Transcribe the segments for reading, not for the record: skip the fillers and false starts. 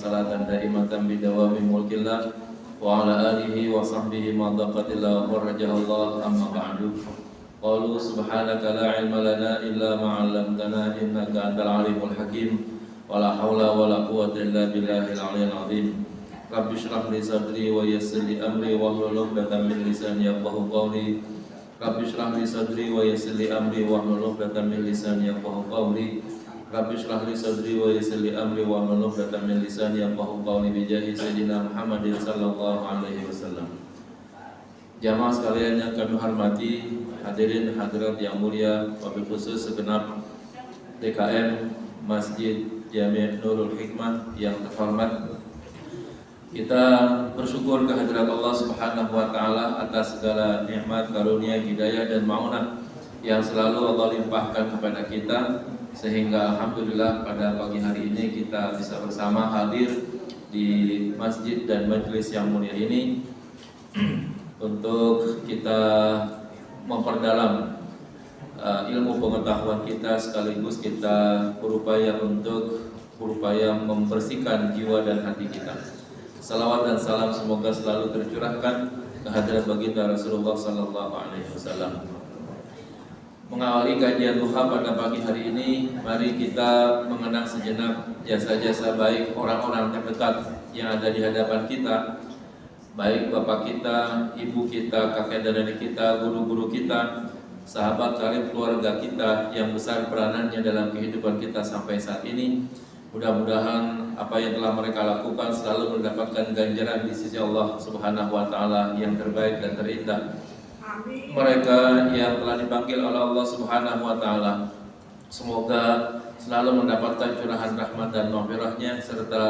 salatan daimatan bidawami mulkillah wa ala alihi wa sahbihi ma daqatillah wa rajahallah amma ba'du. Qalu subhanaka la ilma lana illa ma 'allamtana innaka antal alimul hakim. Wa la haula wa la quwwata illa billahil aliyyil azim. Rabbi shrah li sadri wa yassir li amri wahlul 'uqdatam min lisani yafqahu qawli. Rabbi shrah li sadri wa yassir li amri wahlul 'uqdatam min lisani yafqahu qawli. Rabbi shrah li sadri wa yassir li amri wahlul 'uqdatam min lisani yafqahu qawli bi jahi sayyidina Muhammadin sallallahu alaihi wasallam. Jamaah sekalian yang kami hormati, hadirin hadirat yang mulia, wabil khusus segenap DKM Masjid Jami' Nurul Hikmah yang terhormat. Kita bersyukur kehadirat Allah Subhanahu wa taala atas segala nikmat, karunia, hidayah dan maunah yang selalu Allah limpahkan kepada kita, sehingga alhamdulillah pada pagi hari ini kita bisa bersama hadir di masjid dan majelis yang mulia ini untuk kita memperdalam ilmu pengetahuan kita, sekaligus kita berupaya membersihkan jiwa dan hati kita. Salawat dan salam semoga selalu tercurahkan kehadirat baginda Rasulullah sallallahu alaihi wasallam. Mengawali kajian duha pada pagi hari ini, mari kita mengenang sejenak jasa-jasa baik orang-orang terdekat yang ada di hadapan kita, baik bapak kita, ibu kita, kakek dan nenek kita, guru-guru kita, sahabat karib keluarga kita yang besar peranannya dalam kehidupan kita sampai saat ini. Mudah-mudahan apa yang telah mereka lakukan selalu mendapatkan ganjaran di sisi Allah Subhanahu wa taala yang terbaik dan terindah. Amin. Mereka yang telah dipanggil oleh Allah Subhanahu wa taala, semoga selalu mendapatkan curahan rahmat dan maghfirahnya, serta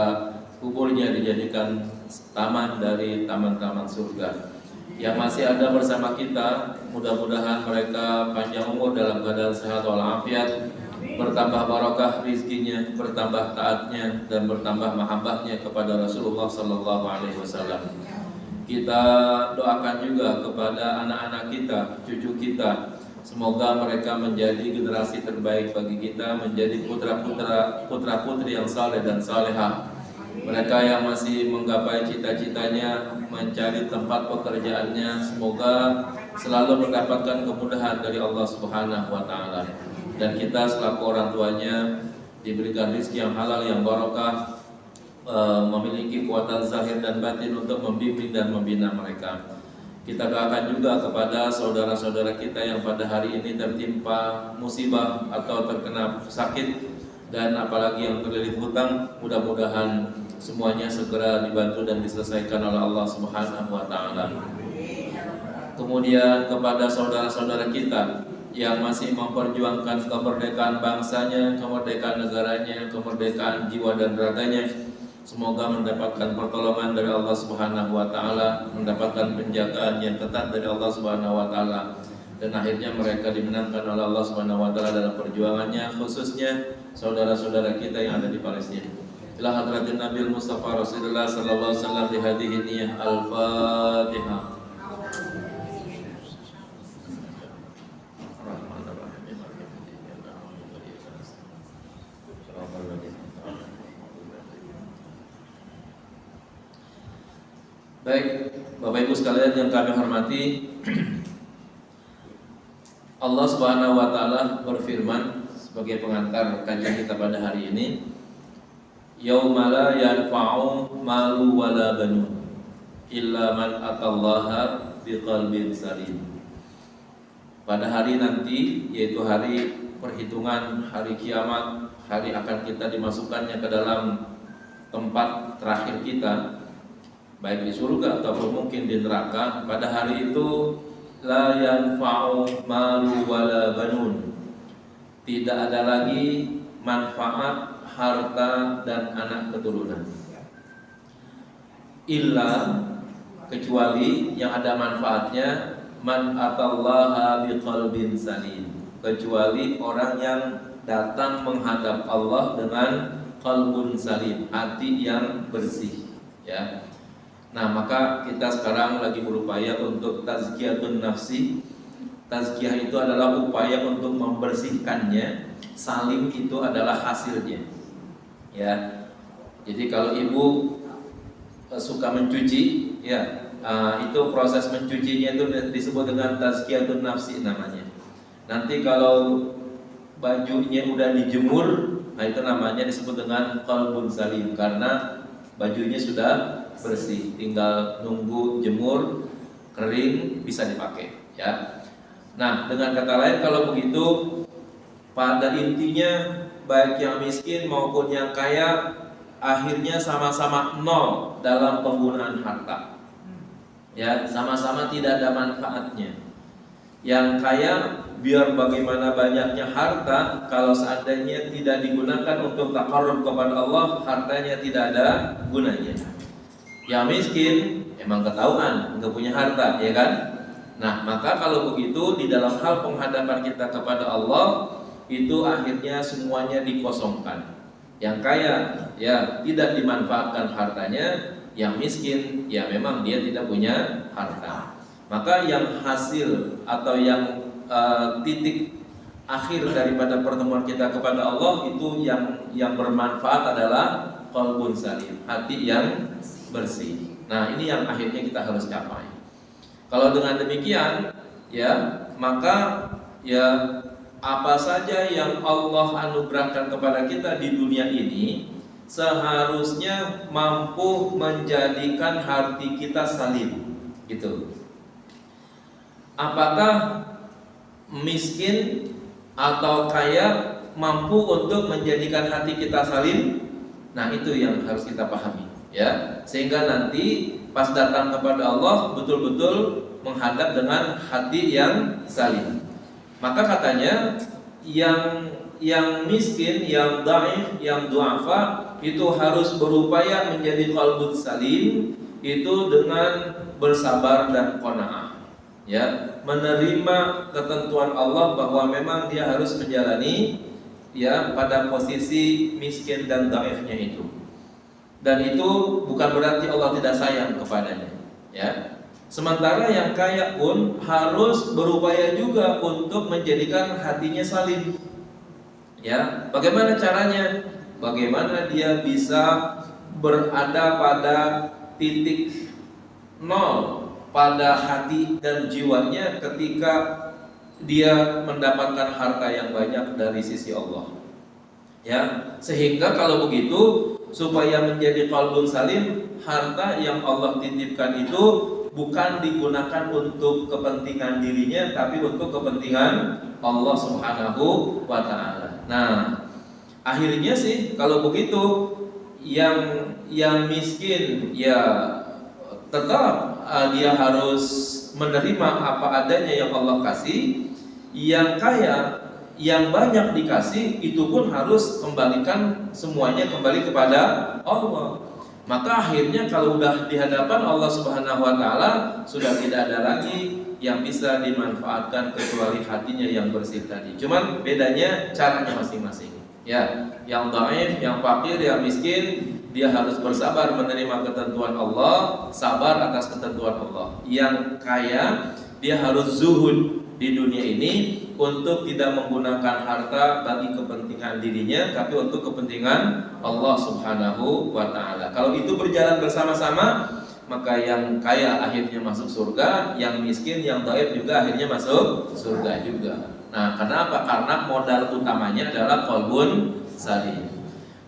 kuburnya dijadikan taman dari taman-taman surga. Yang masih ada bersama kita, mudah-mudahan mereka panjang umur dalam keadaan sehat walafiat, bertambah barokah rizkinya, bertambah taatnya, dan bertambah mahabbahnya kepada Rasulullah sallallahu alaihi wasallam. Kita doakan juga kepada anak-anak kita, cucu kita, semoga mereka menjadi generasi terbaik bagi kita, menjadi putra-putri yang saleh dan salehah. Mereka yang masih menggapai cita-citanya, mencari tempat pekerjaannya, semoga selalu mendapatkan kemudahan dari Allah Subhanahu wa taala. Dan kita selaku orang tuanya diberikan rezeki yang halal, yang barokah, memiliki kekuatan zahir dan batin untuk membimbing dan membina mereka. Kita doakan juga kepada saudara-saudara kita yang pada hari ini tertimpa musibah atau terkena sakit, dan apalagi yang terlilit hutang, mudah-mudahan semuanya segera dibantu dan diselesaikan oleh Allah Subhanahu wa taala. Kemudian kepada saudara-saudara kita yang masih memperjuangkan kemerdekaan bangsanya, kemerdekaan negaranya, kemerdekaan jiwa dan raganya, semoga mendapatkan pertolongan dari Allah Subhanahu wa taala, mendapatkan penjagaan yang ketat dari Allah Subhanahu wa taala, dan akhirnya mereka dimenangkan oleh Allah Subhanahu wa taala dalam perjuangannya, khususnya saudara-saudara kita yang ada di Palestina. Ila hadratin Nabi Mustafa Rasulullah sallallahu alaihi wasallam di hadhihi niyah al-Fatihah. Baik, Bapak Ibu sekalian yang kami hormati, Allah Subhanahu wa taala berfirman sebagai pengantar kajian kita pada hari ini, yauma la yanfa'u malu wala banun illa man atallaha biqalbin salim. Pada hari nanti, yaitu hari perhitungan, hari kiamat, hari akan kita dimasukkannya ke dalam tempat terakhir kita, baik di surga ataupun mungkin di neraka. Pada hari itu la yanfa'u malu wala banun, tidak ada lagi manfaat harta dan anak keturunan, illa kecuali yang ada manfaatnya, man atallaha biqalbin salim, kecuali orang yang datang menghadap Allah dengan qalbun salim, hati yang bersih, ya. Nah, maka kita sekarang lagi berupaya untuk tazkiyatun nafsi. Tazkiyah itu adalah upaya untuk membersihkannya. Salim itu adalah hasilnya. Ya. Jadi kalau ibu suka mencuci, ya itu proses mencucinya itu disebut dengan tazkiyatun nafsi namanya. Nanti kalau bajunya udah dijemur, nah itu namanya disebut dengan qalbun salim, karena bajunya sudah bersih, tinggal nunggu jemur kering bisa dipakai, ya. Nah, dengan kata lain kalau begitu, pada intinya baik yang miskin maupun yang kaya akhirnya sama-sama nol dalam penggunaan harta. Ya, sama-sama tidak ada manfaatnya. Yang kaya biar bagaimana banyaknya harta, kalau seandainya tidak digunakan untuk taqarrub kepada Allah, hartanya tidak ada gunanya. Yang miskin emang ketahuan nggak punya harta, ya kan? Nah, maka kalau begitu di dalam hal penghadapan kita kepada Allah itu akhirnya semuanya dikosongkan. Yang kaya ya tidak dimanfaatkan hartanya, yang miskin ya memang dia tidak punya harta. Maka yang hasil atau yang titik akhir daripada pertemuan kita kepada Allah itu yang bermanfaat adalah qalbun salim, hati yang bersih. Nah, ini yang akhirnya kita harus capai. Kalau dengan demikian, ya maka ya apa saja yang Allah anugerahkan kepada kita di dunia ini seharusnya mampu menjadikan hati kita salim, gitu. Apakah miskin atau kaya mampu untuk menjadikan hati kita salim? Nah, itu yang harus kita pahami, ya. Sehingga nanti pas datang kepada Allah betul-betul menghadap dengan hati yang salim. Maka katanya yang miskin, yang dhaif, yang du'afa itu harus berupaya menjadi qalbun salim itu dengan bersabar dan qanaah. Ya, menerima ketentuan Allah bahwa memang dia harus menjalani ya pada posisi miskin dan dhaifnya itu. Dan itu bukan berarti Allah tidak sayang kepadanya, ya. Sementara yang kaya pun harus berupaya juga untuk menjadikan hatinya salim. Ya, bagaimana caranya? Bagaimana dia bisa berada pada titik nol pada hati dan jiwanya ketika dia mendapatkan harta yang banyak dari sisi Allah. Ya, sehingga kalau begitu supaya menjadi qalbun salim, harta yang Allah titipkan itu bukan digunakan untuk kepentingan dirinya, tapi untuk kepentingan Allah Subhanahu wa ta'ala. Nah, akhirnya sih kalau begitu yang miskin ya tetap dia harus menerima apa adanya yang Allah kasih. Yang kaya yang banyak dikasih itu pun harus kembalikan semuanya kembali kepada Allah. Maka akhirnya kalau udah di hadapan Allah Subhanahu wa ta'ala sudah tidak ada lagi yang bisa dimanfaatkan kecuali hatinya yang bersih tadi. Cuman bedanya caranya masing-masing. Ya, yang dhaif, yang fakir, yang miskin dia harus bersabar menerima ketentuan Allah, sabar atas ketentuan Allah. Yang kaya dia harus zuhud di dunia ini untuk tidak menggunakan harta bagi kepentingan dirinya, tapi untuk kepentingan Allah Subhanahu wa ta'ala. Kalau itu berjalan bersama-sama, maka yang kaya akhirnya masuk surga, yang miskin, yang dhaif juga akhirnya masuk surga juga. Nah, kenapa? Karena modal utamanya adalah qalbun salim.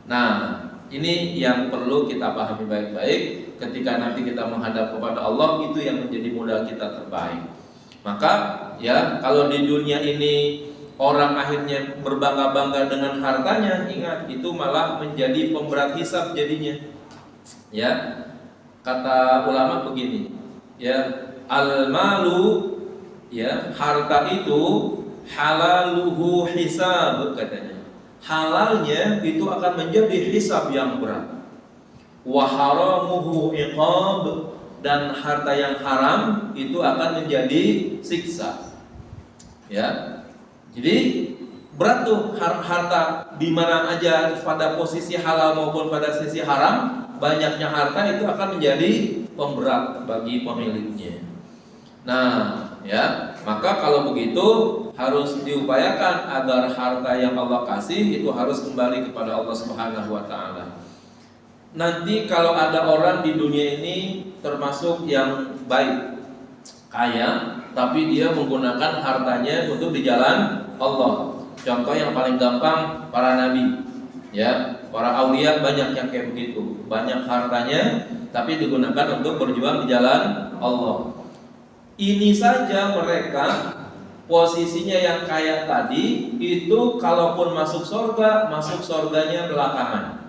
Nah, ini yang perlu kita pahami baik-baik. Ketika nanti kita menghadap kepada Allah, itu yang menjadi modal kita terbaik. Maka ya kalau di dunia ini orang akhirnya berbangga-bangga dengan hartanya, ingat itu malah menjadi pemberat hisab jadinya. Ya, kata ulama begini, ya al-malu, ya harta itu halaluhu hisab katanya. Halalnya itu akan menjadi hisab yang berat. Wa haramuhu iqab, dan harta yang haram itu akan menjadi siksa. Ya. Jadi berat tuh harta di mana aja pada posisi halal maupun pada sisi haram, banyaknya harta itu akan menjadi pemberat bagi pemiliknya. Nah, ya, maka kalau begitu harus diupayakan agar harta yang Allah kasih itu harus kembali kepada Allah Subhanahu wa ta'ala. nanti kalau ada orang di dunia ini termasuk yang baik, kaya, tapi dia menggunakan hartanya untuk di jalan Allah. Contoh yang paling gampang, para nabi, ya, para aulia banyak yang kayak begitu, banyak hartanya, tapi digunakan untuk berjuang di jalan Allah. Ini saja mereka posisinya yang kaya tadi itu, kalaupun masuk surga, masuk surganya belakangan.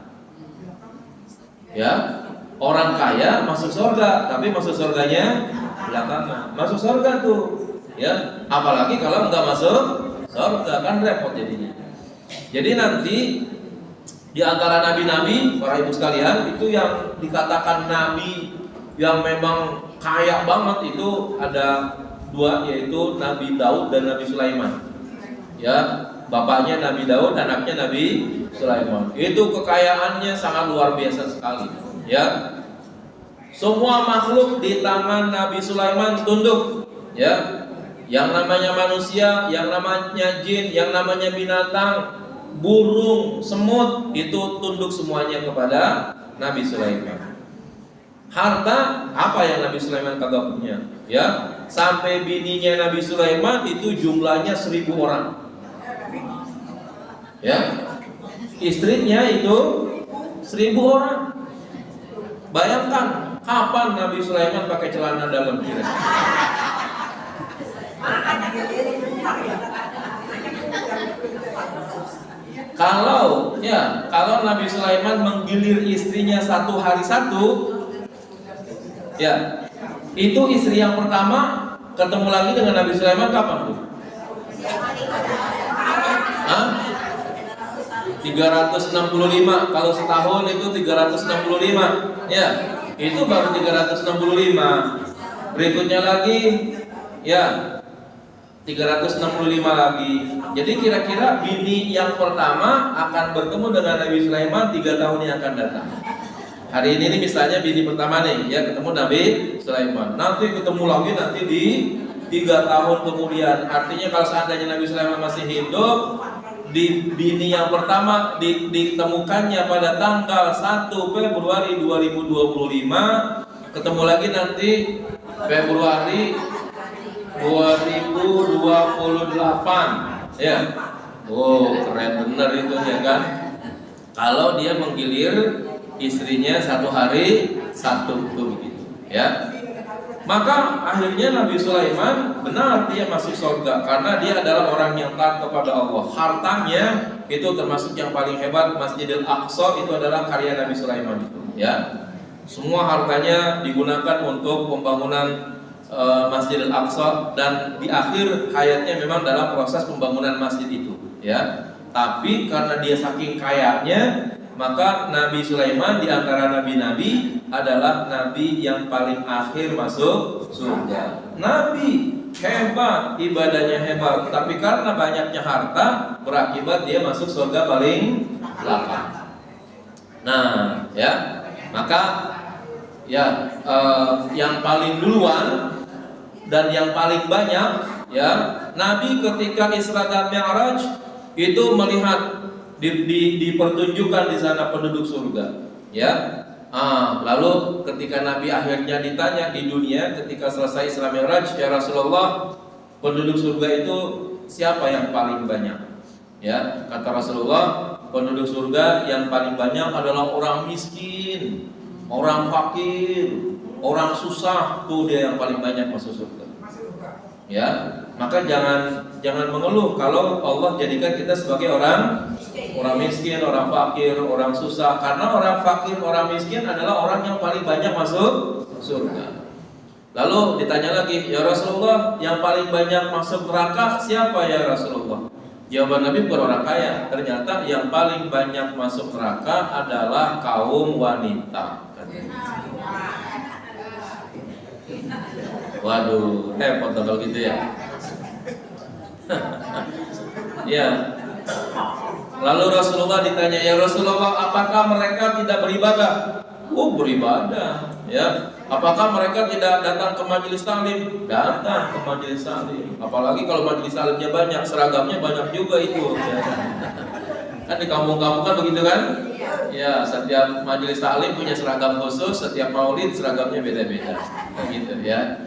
Ya, orang kaya masuk surga, tapi masuk surganya belakangan. Masuk surga tuh, ya. Apalagi kalau nggak masuk surga, kan repot jadinya. Jadi nanti di antara nabi-nabi, para ibu sekalian, itu yang dikatakan nabi yang memang kaya banget itu ada dua, yaitu Nabi Daud dan Nabi Sulaiman. Ya, bapaknya Nabi Daud, anaknya Nabi Sulaiman. Itu kekayaannya sangat luar biasa sekali. Ya, semua makhluk di tangan Nabi Sulaiman tunduk. Ya, yang namanya manusia, yang namanya jin, yang namanya binatang, burung, semut, itu tunduk semuanya kepada Nabi Sulaiman. Harta apa yang Nabi Sulaiman kagak punya? Ya, sampai bininya Nabi Sulaiman itu jumlahnya 1000 orang. Ya, istrinya itu 1000 orang. Bayangkan kapan Nabi Sulaiman pakai celana dalam kira-kira? Kalau Nabi Sulaiman menggilir istrinya satu hari satu, ya, itu istri yang pertama ketemu lagi dengan Nabi Sulaiman kapan tuh? 365. Kalau setahun itu 365. Ya, itu baru 365. Berikutnya lagi, ya, 365 lagi. Jadi kira-kira bini yang pertama akan bertemu dengan Nabi Sulaiman 3 tahun yang akan datang. Hari ini misalnya bini pertama nih, ya, ketemu Nabi Sulaiman. Nanti ketemu lagi nanti di 3 tahun kemudian. Artinya kalau seandainya Nabi Sulaiman masih hidup, di bini yang pertama ditemukannya pada tanggal 1 Februari 2025, ketemu lagi nanti Februari 2028. Ya. Oh, keren bener itu, ya kan? Kalau dia menggilir istrinya satu hari satu, begitu, ya. Maka akhirnya Nabi Sulaiman benar dia masuk surga karena dia adalah orang yang taat kepada Allah. Hartanya itu termasuk yang paling hebat. Masjidil Aqsa itu adalah karya Nabi Sulaiman itu, ya. Semua hartanya digunakan untuk pembangunan Masjidil Aqsa, dan di akhir hayatnya memang dalam proses pembangunan masjid itu, ya. Tapi karena dia saking kayanya, maka Nabi Sulaiman di antara nabi-nabi adalah nabi yang paling akhir masuk surga. Nabi hebat, ibadahnya hebat, tapi karena banyaknya harta berakibat dia masuk surga paling belakang. Nah, ya, maka ya, yang paling duluan dan yang paling banyak, ya, Nabi ketika Isra dan Mi'raj itu melihat dipertunjukkan di sana penduduk surga, ya. Lalu ketika Nabi akhirnya ditanya di dunia ketika selesai Isra Mi'raj, ya Rasulullah, penduduk surga itu siapa yang paling banyak? Ya, kata Rasulullah, penduduk surga yang paling banyak adalah orang miskin, orang fakir, orang susah, tuh dia yang paling banyak masuk surga. Ya, maka jangan mengeluh kalau Allah jadikan kita sebagai orang miskin, orang fakir, orang susah. Karena orang fakir, orang miskin adalah orang yang paling banyak masuk surga. Lalu ditanya lagi, ya Rasulullah, yang paling banyak masuk neraka siapa ya Rasulullah? Jawaban Nabi bukan orang kaya. Ternyata yang paling banyak masuk neraka adalah kaum wanita. Waduh, repot kalau gitu ya. Ya. Lalu Rasulullah ditanya, ya Rasulullah, apakah mereka tidak beribadah? Oh, beribadah, ya. Apakah mereka tidak datang ke majelis taklim? Datang ke majelis taklim. Apalagi kalau majelis taklimnya banyak, seragamnya banyak juga itu, ya. Kan di kampung-kampung kan begitu kan? Ya, setiap majelis taklim punya seragam khusus, setiap maulid seragamnya beda-beda. Begitu ya.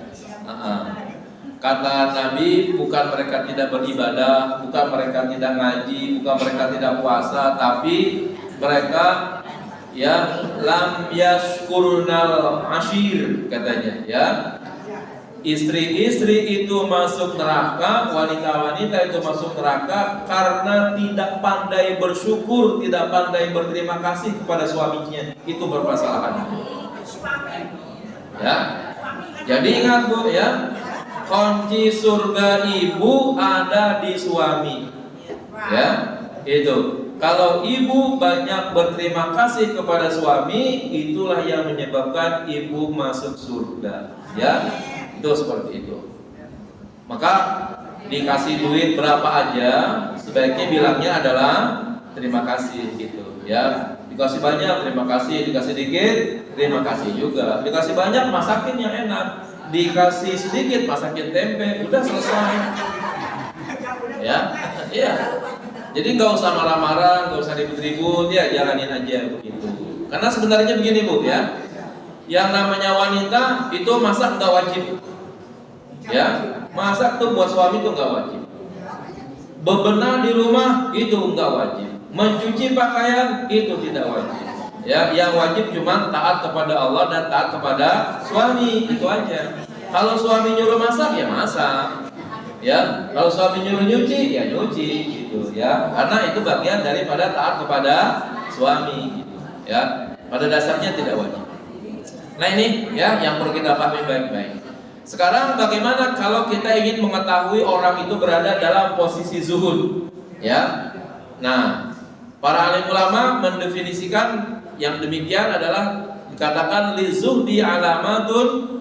Kata Nabi, bukan mereka tidak beribadah, bukan mereka tidak ngaji, bukan mereka tidak puasa, tapi mereka ya lam yashkurnal ashir katanya ya. Istri-istri itu masuk neraka, wanita-wanita itu masuk neraka karena tidak pandai bersyukur, tidak pandai berterima kasih kepada suaminya. Itu bermasalahan. Ya. Jadi ingat Bu ya, kunci surga ibu ada di suami. Ya, itu. Kalau ibu banyak berterima kasih kepada suami, itulah yang menyebabkan ibu masuk surga. Ya. Itu seperti itu. Maka dikasih duit berapa aja, sebaiknya bilangnya adalah terima kasih gitu ya. Dikasih banyak terima kasih, dikasih dikit terima kasih juga. Dikasih banyak masakin yang enak, dikasih sedikit masakin tempe, udah selesai. Ya, iya. Jadi nggak usah marah-marah, nggak usah ribut-ribut, ya jalanin aja begitu. Karena sebenarnya begini Bu ya, yang namanya wanita itu masak nggak wajib. Ya, masak tuh buat suami tuh nggak wajib. Bebenah di rumah itu nggak wajib. Mencuci pakaian itu tidak wajib. Ya, yang wajib cuma taat kepada Allah dan taat kepada suami, itu aja. Kalau suami nyuruh masak ya masak. Ya, kalau suami nyuruh nyuci ya nyuci gitu ya. Karena itu bagian daripada taat kepada suami gitu. Ya, pada dasarnya tidak wajib. Nah ini ya yang perlu kita pahami baik-baik. Sekarang bagaimana kalau kita ingin mengetahui orang itu berada dalam posisi zuhud? Ya, nah para alim ulama mendefinisikan yang demikian adalah dikatakan li zuhdi alamatun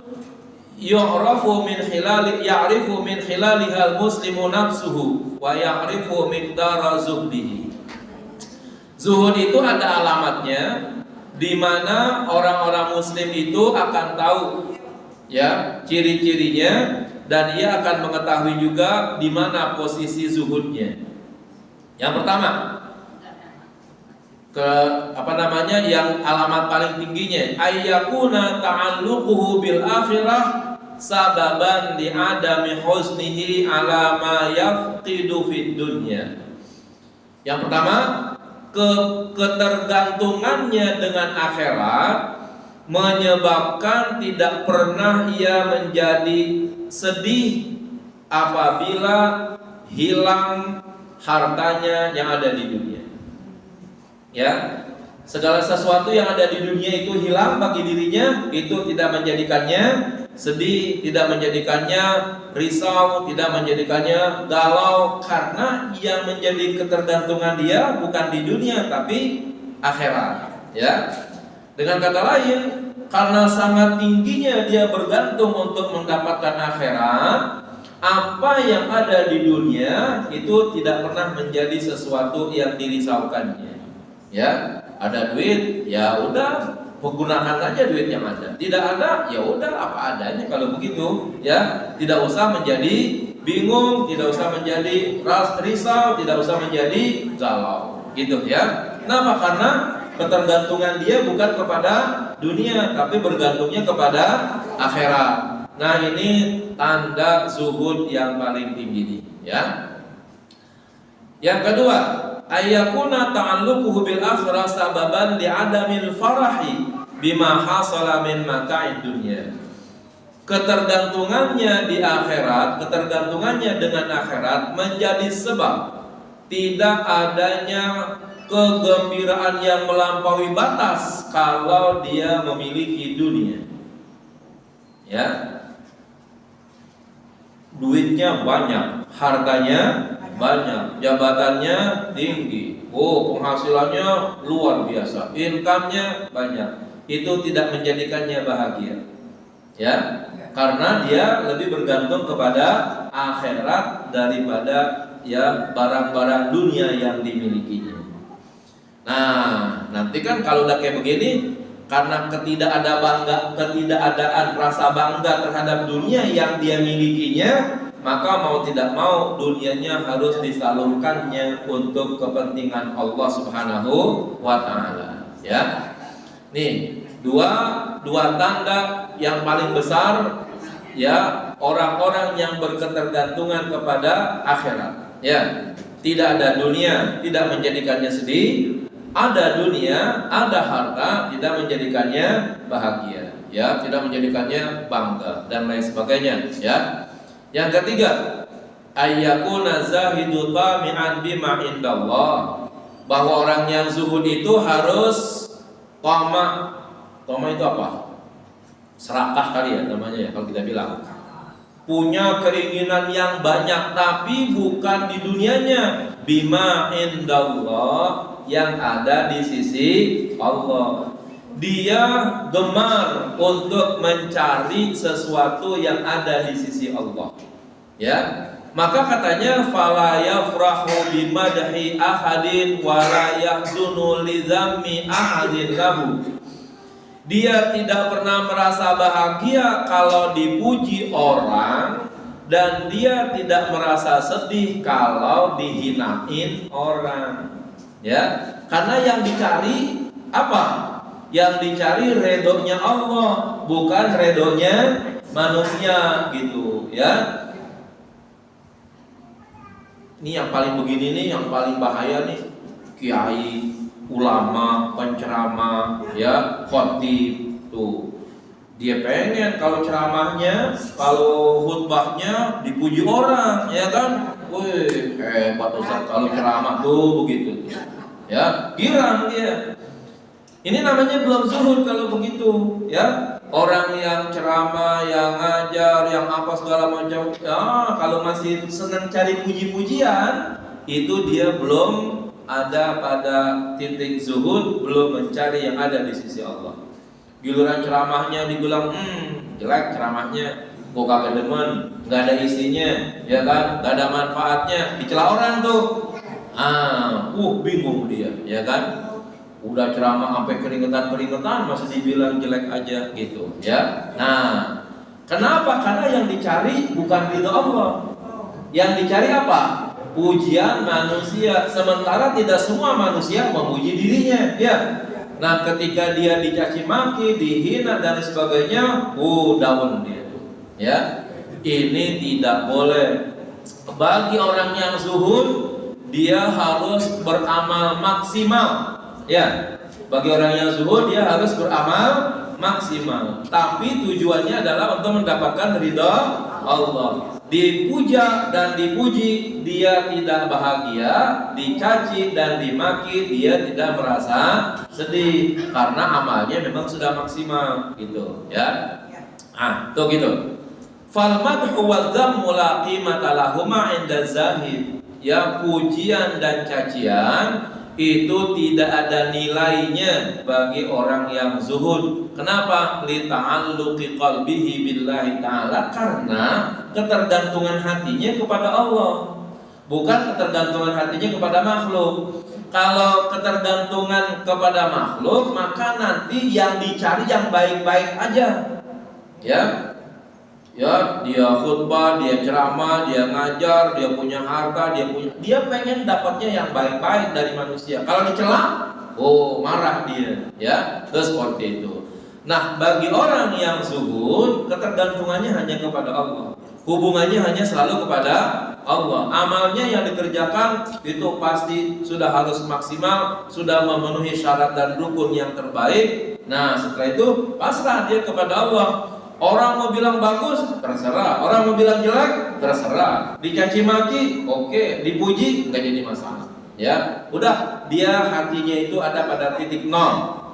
yu'rafu min khilali ya'rifu min khilaliha al-muslimu nafsuhu wa ya'rifu miqdara zuhdihi. Zuhud itu ada alamatnya, di mana orang-orang muslim itu akan tahu ya ciri-cirinya, dan ia akan mengetahui juga di mana posisi zuhudnya. Yang pertama, yang alamat paling tingginya ayyakuna ta'alluquhu bil akhirah sababan li adami husnihi ala ma yafqidu fid dunya. Yang pertama, ketergantungannya dengan akhirat menyebabkan tidak pernah ia menjadi sedih apabila hilang hartanya yang ada di dunia. Ya, segala sesuatu yang ada di dunia itu hilang bagi dirinya, itu tidak menjadikannya sedih, tidak menjadikannya risau, tidak menjadikannya galau, karena yang menjadi ketergantungan dia bukan di dunia tapi akhirat. Ya. Dengan kata lain, karena sangat tingginya dia bergantung untuk mendapatkan akhirat, apa yang ada di dunia itu tidak pernah menjadi sesuatu yang dirisaukannya. Ya, ada duit, ya udah menggunakan aja duit yang ada. Tidak ada, ya udah apa adanya kalau begitu. Ya, tidak usah menjadi bingung, tidak usah menjadi risau, tidak usah menjadi galau, gitu ya. Kenapa? Karena ketergantungan dia bukan kepada dunia, tapi bergantungnya kepada akhirat. Nah ini tanda zuhud yang paling tinggi nih, ya. Yang kedua, ayyakuna ta'alluquhu bil akhirah sababan li'adamil farahi bima hasala min mata'id dunya. Ketergantungannya di akhirat, ketergantungannya dengan akhirat menjadi sebab tidak adanya kegembiraan yang melampaui batas kalau dia memiliki dunia. Ya, duitnya banyak, hartanya banyak, jabatannya tinggi, penghasilannya luar biasa, income-nya banyak. Itu tidak menjadikannya bahagia. Ya, karena dia lebih bergantung kepada akhirat daripada ya barang-barang dunia yang dimilikinya. Nah, nanti kan kalau udah kayak begini, karena ketidakadaan rasa bangga terhadap dunia yang dia milikinya, maka mau tidak mau dunianya harus disalurkannya untuk kepentingan Allah Subhanahu wa taala, ya. Nih, dua tanda yang paling besar, ya, orang-orang yang berketergantungan kepada akhirat, ya. Tidak ada dunia, tidak menjadikannya sedih. Ada dunia, ada harta, tidak menjadikannya bahagia, ya, tidak menjadikannya bangga dan lain sebagainya, ya. Yang ketiga, ayyakuna zahidu tami'an bima indallah, bahwa orang yang zuhud itu harus tama. Tama itu apa? Serakah kali ya namanya ya kalau kita bilang. Punya keinginan yang banyak tapi bukan di dunianya, bima indallah, yang ada di sisi Allah. Dia gemar untuk mencari sesuatu yang ada di sisi Allah, ya. Maka katanya fala yafrahu bimadhi ahadin wa la yahzunu li dhammi ahadin lahu. Dia tidak pernah merasa bahagia kalau dipuji orang, dan dia tidak merasa sedih kalau dihinain orang, ya. Karena yang dicari apa? Yang dicari redonya Allah, bukan redonya manusia, gitu, ya. Ini yang paling begini nih, yang paling bahaya nih, kiai, ulama, penceramah, ya, khotib tuh. Dia pengen kalau ceramahnya, kalau khutbahnya dipuji orang, ya kan? Wih, hebat Ustaz kalau ceramah tuh begitu, ya, girang dia. Ini namanya belum zuhud kalau begitu, ya. Orang yang ceramah, yang ngajar, yang apa segala macam, ya, kalau masih senang cari puji-pujian, itu dia belum ada pada titik zuhud, belum mencari yang ada di sisi Allah. Giliran ceramahnya dibilang jelek ceramahnya, kok kagak demen, nggak ada isinya, ya kan, nggak ada manfaatnya, dicela orang tuh. Bingung dia, ya kan. Udah ceramah sampai keringetan masih dibilang jelek aja, gitu, ya. Nah, kenapa? Karena yang dicari bukan ridho Allah. Yang dicari apa? Pujian manusia. Sementara tidak semua manusia memuji dirinya, ya. Nah, ketika dia dicaci maki, dihina dan sebagainya, down dia, ya. Ini tidak boleh. Bagi orang yang zuhud, dia harus beramal maksimal. Ya, bagi orang yang zuhud dia harus beramal maksimal. Tapi tujuannya adalah untuk mendapatkan ridha Allah. Dipuja dan dipuji dia tidak bahagia, dicaci dan dimaki dia tidak merasa sedih karena amalnya memang sudah maksimal, gitu, ya. Tuh gitu. Fal madhu wal dhammu la qimata lahuma 'inda zahid. Ya, pujian dan cacian itu tidak ada nilainya bagi orang yang zuhud. Kenapa? Li ta'alluqi qalbihi billahi ta'ala, karena ketergantungan hatinya kepada Allah, bukan ketergantungan hatinya kepada makhluk. Kalau ketergantungan kepada makhluk, maka nanti yang dicari yang baik-baik aja, ya. Ya, dia khutbah, dia ceramah, dia ngajar, dia punya harta, dia pengen dapatnya yang baik-baik dari manusia. Kalau dicela, marah dia, ya. Terus seperti itu. Nah, bagi orang yang zuhud, ketergantungannya hanya kepada Allah. Hubungannya hanya selalu kepada Allah. Amalnya yang dikerjakan itu pasti sudah harus maksimal, sudah memenuhi syarat dan rukun yang terbaik. Nah, setelah itu pasrah dia kepada Allah. Orang mau bilang bagus, terserah. Orang mau bilang jelek, terserah. Dicaci maki, oke. Dipuji, nggak jadi masalah. Ya, udah. Dia hatinya itu ada pada titik nol.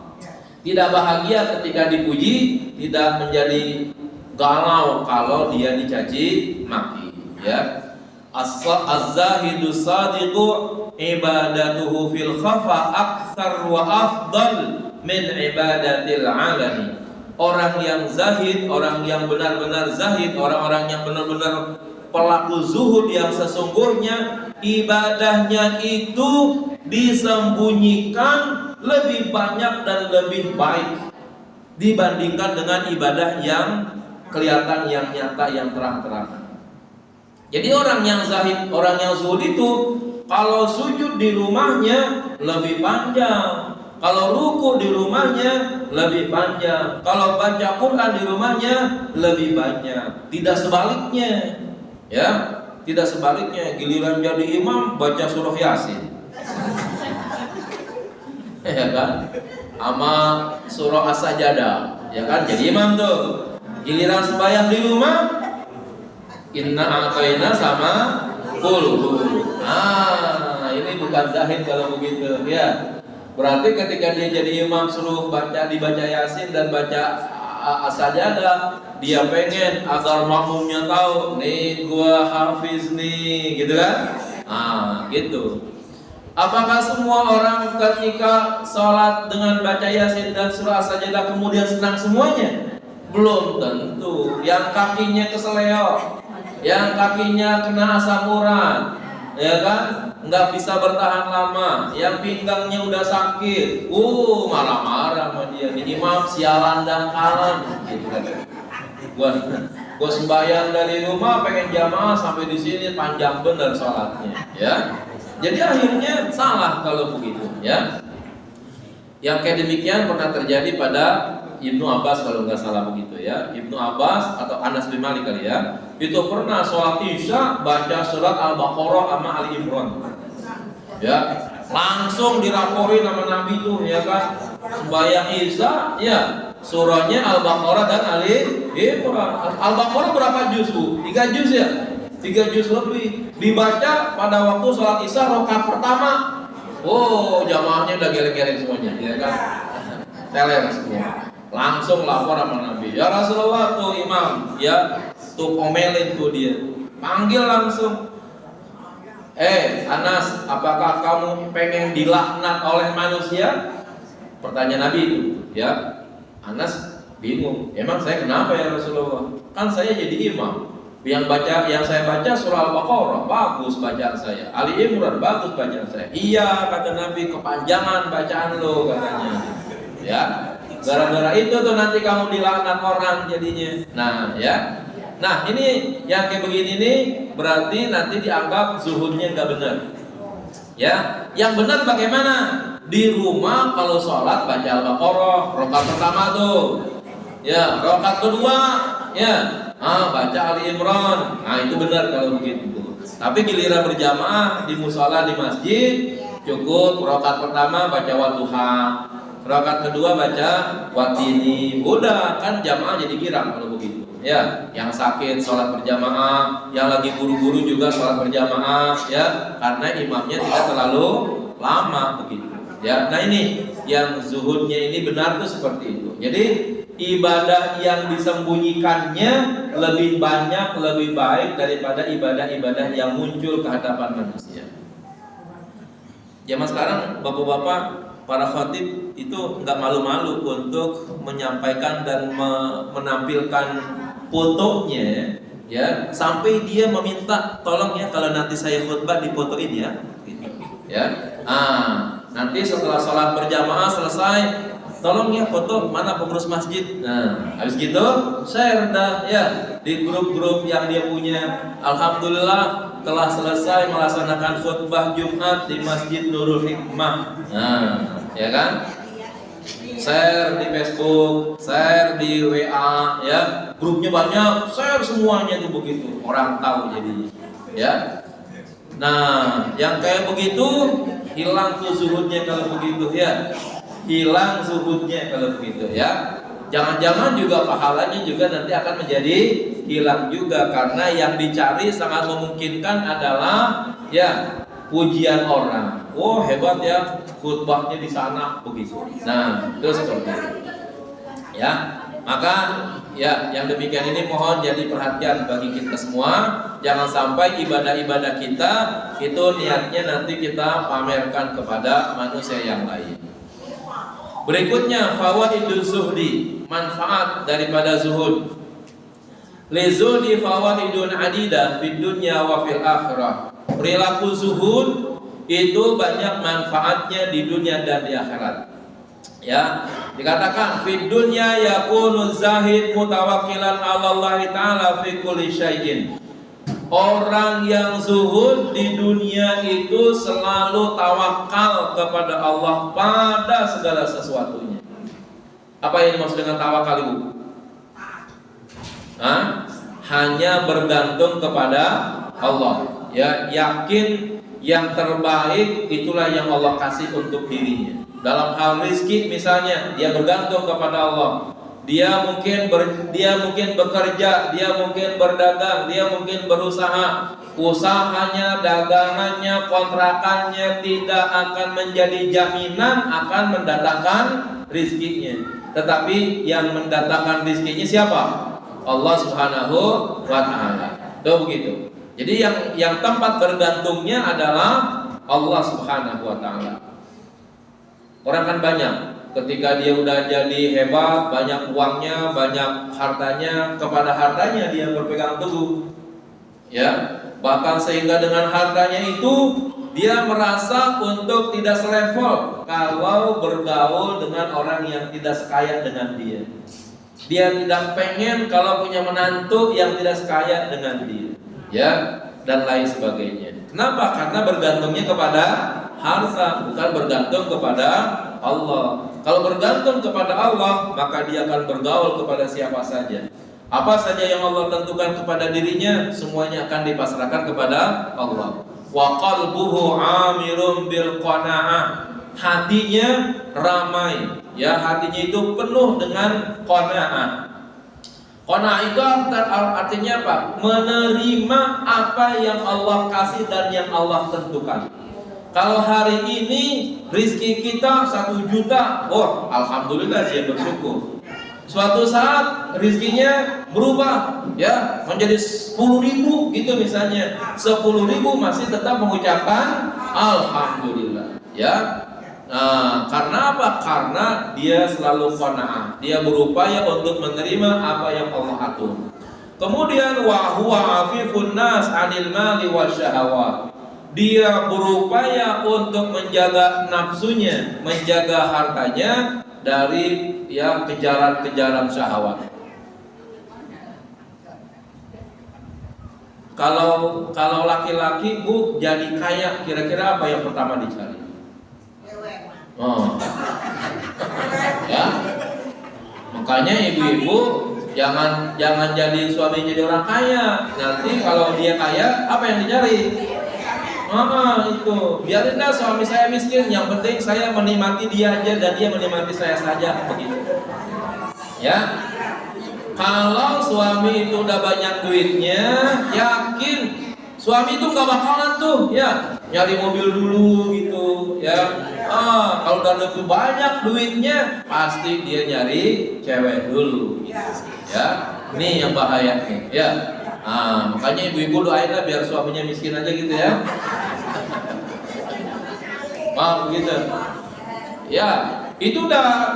Tidak bahagia ketika dipuji, tidak menjadi galau kalau dia dicaci maki. Ya. Az-zahidu sadiqu ibadatuhu fil khafa aktsar wa afdal min ibadatil alani. Orang yang zahid, orang yang benar-benar zahid, orang-orang yang benar-benar pelaku zuhud yang sesungguhnya, ibadahnya itu disembunyikan lebih banyak dan lebih baik dibandingkan dengan ibadah yang kelihatan, yang nyata, yang terang-terangan. Jadi orang yang zahid, orang yang zuhud itu kalau sujud di rumahnya lebih panjang, kalau ruku di rumahnya lebih panjang, kalau baca Quran di rumahnya lebih banyak. Tidak sebaliknya, ya, tidak sebaliknya. Giliran jadi imam baca surah Yasin, ya kan, sama surah As-Sajdah, ya kan, jadi imam tuh. Giliran sembahyang di rumah, inna a'tayna sama kulhu. Ini bukan zahid kalau begitu, ya. Berarti ketika dia jadi imam suruh dibaca Yasin dan baca As-Sajdah, dia pengen agar makmumnya tahu, nih gua hafiz nih, gitu kan? Gitu. Apakah semua orang ketika sholat dengan baca Yasin dan surah As-Sajdah kemudian senang semuanya? Belum tentu. Yang kakinya keseleo, yang kakinya kena asam urat, ya kan, nggak bisa bertahan lama, yang pinggangnya udah sakit, marah-marah sama dia. Ini imam sialan dan kalan, gitu kan. Gua sembahyang dari rumah pengen jamaah sampai di sini panjang bener sholatnya, ya. Jadi akhirnya salah kalau begitu, ya. Yang kayak demikian pernah terjadi pada Ibnu Abbas kalau nggak salah begitu, ya. Ibnu Abbas atau Anas bin Malik kali ya, itu pernah sholat isya baca surat Al-Baqarah sama Ali Imran, ya, langsung dilaporin sama Nabi tuh, ya kan, sembahyang isya, ya, surahnya Al-Baqarah dan Ali Imran. Al-Baqarah berapa juz, Bu? 3 juz, ya, 3 juz lebih. Dibaca pada waktu sholat isya rakaat pertama. Jamaahnya udah geleng-geleng semuanya, ya kan, teler semua. Langsung lapor sama Nabi, ya Rasulullah, tuh imam, ya, tuh omelin tuh dia, panggil langsung. Anas, apakah kamu pengen dilaknat oleh manusia? Pertanyaan Nabi itu, ya. Anas bingung, emang saya kenapa ya Rasulullah? Kan saya jadi imam, yang saya baca surah Al-Baqarah, bagus bacaan saya. Ali Imran, bagus bacaan saya. Iya, kata Nabi, kepanjangan bacaan lo, katanya, ya. Gara-gara itu tuh nanti kamu dilaknat orang jadinya. Nah, ini yang kayak begini nih berarti nanti dianggap zuhudnya nggak benar. Ya, yang benar bagaimana? Di rumah kalau sholat baca Al-Baqarah, rakaat pertama tuh. Ya, rakaat kedua, ya, baca Ali Imran. Nah, itu benar kalau begitu. Tapi giliran berjamaah di mushola di masjid, cukup rakaat pertama baca Wadduha, rakaat kedua baca Watini. Udah, kan jamaah jadi girang kalau begitu. Ya, yang sakit sholat berjamaah, yang lagi buru-buru juga sholat berjamaah, ya, karena imamnya tidak terlalu lama begitu. Ya, nah ini yang zuhudnya ini benar tuh seperti itu. Jadi ibadah yang disembunyikannya lebih banyak, lebih baik daripada ibadah-ibadah yang muncul ke hadapan manusia. Zaman sekarang bapak-bapak para khatib itu nggak malu-malu untuk menyampaikan dan menampilkan fotonya, ya, sampai dia meminta tolong ya kalau nanti saya khutbah difotoin ya, gitu. Ya, nanti setelah sholat berjamaah selesai, tolong ya foto mana pengurus masjid. Nah, habis gitu share dah ya di grup-grup yang dia punya. Alhamdulillah telah selesai melaksanakan khutbah Jumat di Masjid Nurul Hikmah. Nah, ya kan? Share di Facebook, share di WA, ya, grupnya banyak, share semuanya tuh begitu, orang tahu jadinya, ya. Nah, yang kayak begitu hilang tuh zuhudnya kalau begitu, ya, hilang zuhudnya kalau begitu, ya. Jangan-jangan juga pahalanya juga nanti akan menjadi hilang juga karena yang dicari sangat memungkinkan adalah ya pujian orang. Oh hebat ya khutbahnya di sana begitu. Nah itu seperti itu. Ya maka ya yang demikian ini mohon jadi perhatian bagi kita semua. Jangan sampai ibadah-ibadah kita itu niatnya nanti kita pamerkan kepada manusia yang lain. Berikutnya fawaidul zuhdi, manfaat daripada zuhud. Li zuhdi fawaidun adidah fid dunya wa fil akhirah. Perilaku zuhud itu banyak manfaatnya di dunia dan di akhirat. Ya, dikatakan fid dunya yakunu zahid mutawakkilan 'ala Allah taala fi kulli syai'in. Orang yang zuhud di dunia itu selalu tawakal kepada Allah pada segala sesuatunya. Apa yang dimaksud dengan tawakal, Ibu? Hanya bergantung kepada Allah. Ya, yakin yang terbaik itulah yang Allah kasih untuk dirinya. Dalam hal rizki misalnya, dia bergantung kepada Allah. Dia mungkin bekerja, dia mungkin berdagang, dia mungkin berusaha. Usahanya, dagangannya, kontrakannya tidak akan menjadi jaminan akan mendatangkan rizkinya. Tetapi yang mendatangkan rizkinya siapa? Allah Subhanahu wa ta'ala. Tuh begitu. Jadi yang tempat bergantungnya adalah Allah Subhanahu wa ta'ala. Orang kan banyak, ketika dia udah jadi hebat, banyak uangnya, banyak hartanya, kepada hartanya dia berpegang teguh. Ya, bahkan sehingga dengan hartanya itu dia merasa untuk tidak selevel kalau bergaul dengan orang yang tidak sekaya dengan dia. Dia tidak pengen kalau punya menantu yang tidak sekaya dengan dia, ya, dan lain sebagainya. Kenapa? Karena bergantungnya kepada harta, bukan bergantung kepada Allah. Kalau bergantung kepada Allah, maka dia akan bergaul kepada siapa saja. Apa saja yang Allah tentukan kepada dirinya, semuanya akan dipasrahkan kepada Allah. Wa qalbuhu amirun bil qanaah. Hatinya ramai, ya, hatinya itu penuh dengan qanaah. Qanaah itu artinya apa? Menerima apa yang Allah kasih dan yang Allah tentukan. Kalau hari ini rizki kita 1 juta, oh alhamdulillah dia bersyukur. Suatu saat rizkinya berubah, ya, menjadi 10.000 gitu misalnya. 10.000 masih tetap mengucapkan alhamdulillah, ya. Nah, karena apa? Karena dia selalu qanaah. Dia berupaya untuk menerima apa yang Allah atur. Kemudian wa huwa afifun nas 'anil mali wasyahawat. Dia berupaya untuk menjaga nafsunya, menjaga hartanya dari, ya, kejaran-kejaran syahwat. Kalau laki-laki, Bu, jadi kaya, kira-kira apa yang pertama dicari? Oh. Ya. Makanya ibu-ibu jangan jadi suami jadi orang kaya. Nanti kalau dia kaya, apa yang dicari? Itu biarin dah suami saya miskin, yang penting saya menikmati dia aja dan dia menikmati saya saja, begitu. Ya. Kalau suami itu udah banyak duitnya, yakin suami itu nggak bakalan tuh, ya, nyari mobil dulu gitu, ya. Kalau udah lebih banyak duitnya, pasti dia nyari cewek dulu, gitu. Ya. Ini yang bahaya nih, ya. Makanya ibu-ibu doain lah biar suaminya miskin aja gitu, ya. Maaf gitu. Ya, itu udah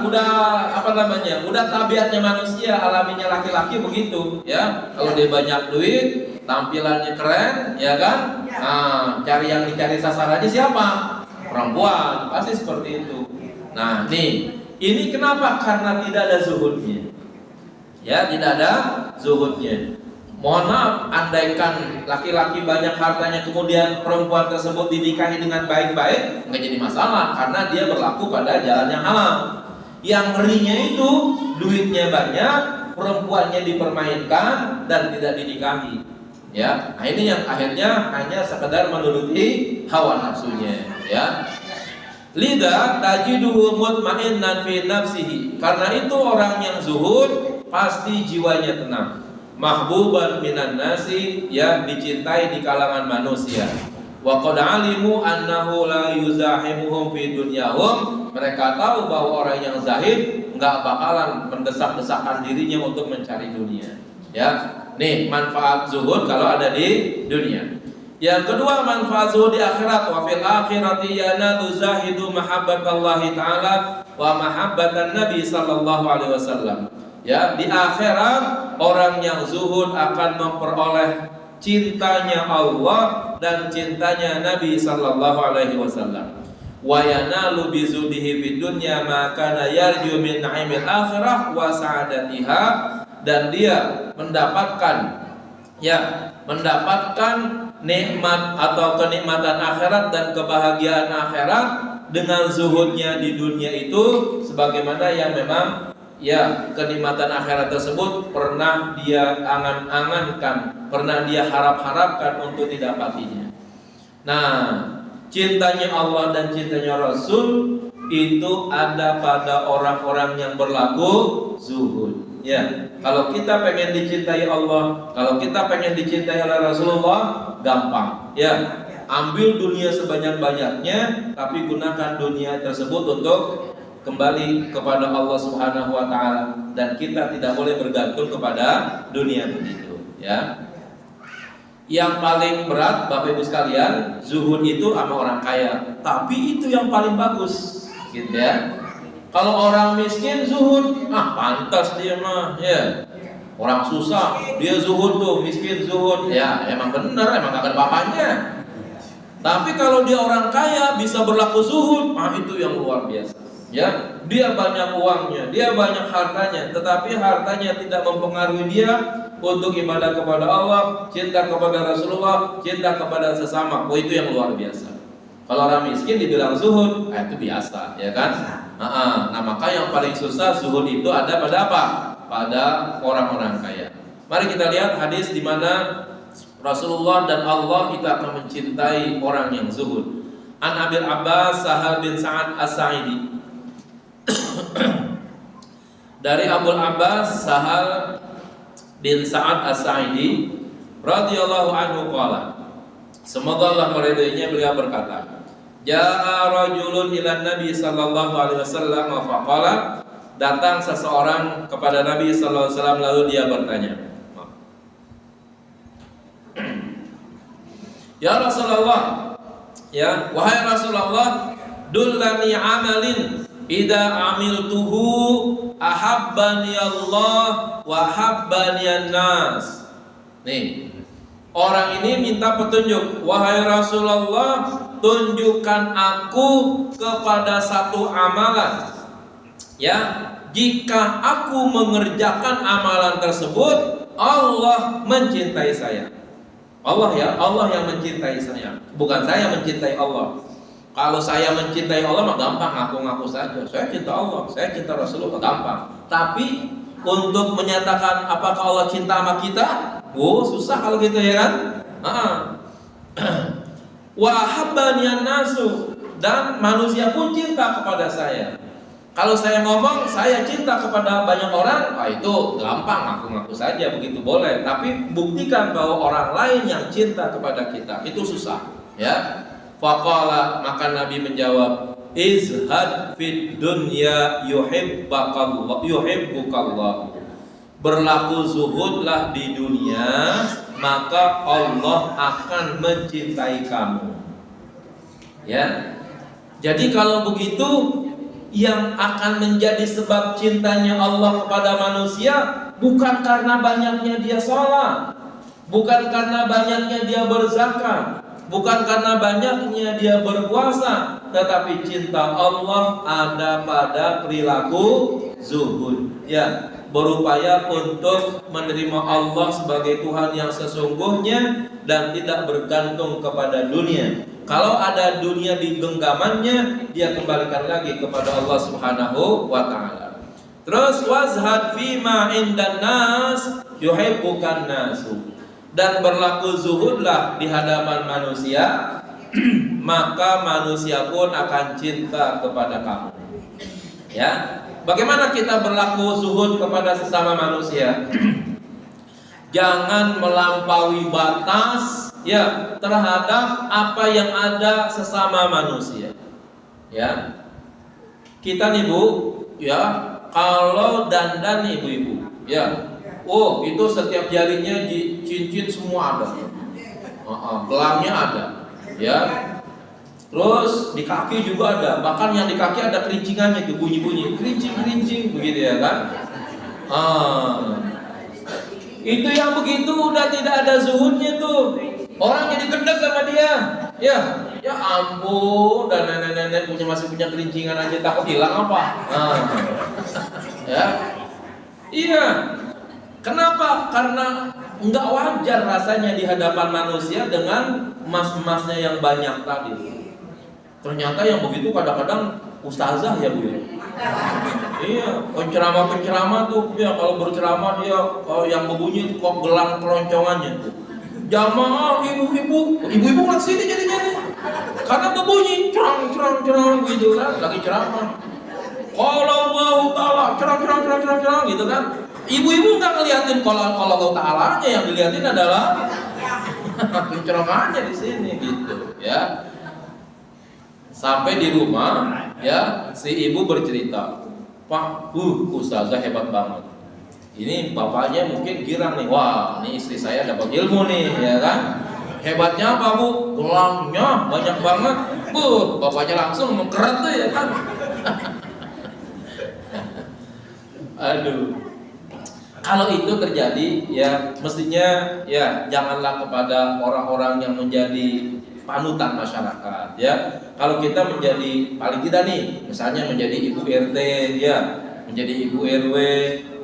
apa namanya? Udah tabiatnya manusia, alaminya laki-laki begitu, ya. Kalau dia banyak duit, tampilannya keren, ya kan? Cari yang dicari sasarannya siapa? Perempuan, pasti seperti itu. Nah, nih, ini kenapa? Karena tidak ada zuhudnya. Ya, tidak ada zuhudnya. Mohon maaf, andaikan laki-laki banyak hartanya kemudian perempuan tersebut dinikahi dengan baik-baik, nggak jadi masalah karena dia berlaku pada jalan yang halal. Yang ngerinya itu duitnya banyak, perempuannya dipermainkan dan tidak dinikahi. Ya, nah ini yang akhirnya hanya sekedar menuruti hawa nafsunya, ya. Lidah tajiduhu mutmainnan fi nafsihi. Karena itu orang yang zuhud pasti jiwanya tenang. Mahbuban minan nasi, ya, dicintai di kalangan manusia. Wa qad alimu annahu la yuzahimuhum fi dunyahum. Mereka tahu bahwa orang yang zahid enggak bakalan mendesak-desakan dirinya untuk mencari dunia. Ya. Nih, manfaat zuhud kalau ada di dunia. Yang kedua, manfaat zuhud di akhirat. Wa fil akhirati yanalu zahidu mahabbatallahi ta'ala wa mahabbatan nabi sallallahu alaihi wasallam. Ya, di akhirat orang yang zuhud akan memperoleh cintanya Allah dan cintanya Nabi sallallahu alaihi wasallam. Wa yanalu bi zuhdihi fid dunya ma kana yarju min na'imil akhirah wa sa'adatiha, dan dia mendapatkan ya mendapatkan nikmat atau kenikmatan akhirat dan kebahagiaan akhirat dengan zuhudnya di dunia itu, sebagaimana yang memang ya kenikmatan akhirat tersebut pernah dia angan-angankan, pernah dia harap-harapkan untuk didapatinya. Nah, cintanya Allah dan cintanya Rasul itu ada pada orang-orang yang berlaku zuhud. Ya, kalau kita pengen dicintai Allah, kalau kita pengen dicintai oleh Rasulullah, gampang. Ya, ambil dunia sebanyak-banyaknya, tapi gunakan dunia tersebut untuk kembali kepada Allah Subhanahu wa taala, dan kita tidak boleh bergantung kepada dunia begitu, ya. Yang paling berat Bapak Ibu sekalian, zuhud itu sama orang kaya, tapi itu yang paling bagus, gitu ya. Kalau orang miskin zuhud, pantas dia mah, ya. Orang susah dia zuhud tuh, miskin zuhud, ya emang bener, emang gak ada bapaknya. Tapi kalau dia orang kaya bisa berlaku zuhud, itu yang luar biasa. Ya, dia banyak uangnya, dia banyak hartanya, tetapi hartanya tidak mempengaruhi dia untuk ibadah kepada Allah, cinta kepada Rasulullah, cinta kepada sesama. Itu yang luar biasa. Kalau orang miskin dibilang zuhud, itu biasa, ya kan? Nah, maka yang paling susah zuhud itu ada pada apa? Pada orang-orang kaya. Mari kita lihat hadis di mana Rasulullah dan Allah itu akan mencintai orang yang zuhud. An Abil Abbas Sahal bin Sa'ad As-Sa'idi. Dari Abul Abbas Sahal bin Sa'ad As-Sa'idi radhiyallahu anhu qala, semoga Allah meridainya, beliau berkata, Ja'a rajulun ila Nabi sallallahu alaihi wasallam faqala, datang seseorang kepada Nabi sallallahu alaihi wasallam lalu dia bertanya, Ya Rasulullah, ya wahai Rasulullah, dullani amalin idza amiltuhu ahabbani Allah wa habbani an-nas. Nih, orang ini minta petunjuk, wahai Rasulullah, tunjukkan aku kepada satu amalan, ya, jika aku mengerjakan amalan tersebut Allah mencintai saya. Allah, ya, Allah yang mencintai saya, bukan saya mencintai Allah. Kalau saya mencintai Allah mah gampang, ngaku-ngaku saja, saya cinta Allah, saya cinta Rasulullah, gampang. Tapi untuk menyatakan apakah Allah cinta sama kita, susah kalau gitu, ya kan? Wa habbaniyan nasu, dan manusia pun cinta kepada saya. Kalau saya ngomong saya cinta kepada banyak orang, itu gampang, ngaku-ngaku saja, begitu boleh. Tapi buktikan bahwa orang lain yang cinta kepada kita, itu susah, ya. Faqala, maka Nabi menjawab, izhad fid dunya yuhibbukallah. Berlaku zuhudlah di dunia, maka Allah akan mencintai kamu. Ya. Jadi kalau begitu, yang akan menjadi sebab cintanya Allah kepada manusia bukan karena banyaknya dia sholat, bukan karena banyaknya dia berzakat, bukan karena banyaknya dia berpuasa, tetapi cinta Allah ada pada perilaku zuhud, ya, berupaya untuk menerima Allah sebagai Tuhan yang sesungguhnya dan tidak bergantung kepada dunia. Kalau ada dunia di genggamannya, dia kembalikan lagi kepada Allah Subhanahu wa taala. Terus wazhad fima indan nas yuhibbukan nasu, dan berlaku zuhudlah di hadapan manusia, maka manusia pun akan cinta kepada kamu. Ya, bagaimana kita berlaku zuhud kepada sesama manusia? Jangan melampaui batas, ya, terhadap apa yang ada sesama manusia. Ya, kita nih Bu, ya, kalau dandan ibu-ibu, ya, itu setiap jarinya cincin semua ada, gelangnya ada, ya. Terus di kaki juga ada, bahkan yang di kaki ada kerincingannya, itu bunyi-bunyi, kerincing begitu, ya kan? Itu yang begitu udah tidak ada zuhudnya tuh. Orang jadi gendek sama dia. Ya ampun, dan nenek-nenek masih punya kerincingan aja takut hilang apa? Ya. Iya. Kenapa? Karena nggak wajar rasanya di hadapan manusia dengan emas-emasnya yang banyak tadi. Ternyata yang begitu kadang-kadang ustazah ya Bu ya. Iya, penceramah-penceramah tuh ya kalau berceramah dia yang berbunyi kok gelang keroncongannya tuh. Jamaah ibu-ibu nggak sini jadinya karena berbunyi cerang gitu kan lagi ceramah. Kalau Allah Taala cerang gitu kan. Ibu-ibu nggak ngeliatin kalau Allah Taalanya, yang dilihatin adalah pencerahannya di sini gitu ya. Sampai di rumah ya si ibu bercerita, Pak, ustazah hebat banget. Ini bapaknya mungkin girang nih, wah ini istri saya dapat ilmu nih ya kan. Hebatnya apa Bu? Gelangnya banyak banget. Bapaknya langsung mengkeret tuh ya kan. Aduh. Kalau itu terjadi ya mestinya ya janganlah kepada orang-orang yang menjadi panutan masyarakat ya. Kalau kita menjadi paling tidak nih, misalnya menjadi ibu RT ya, menjadi ibu RW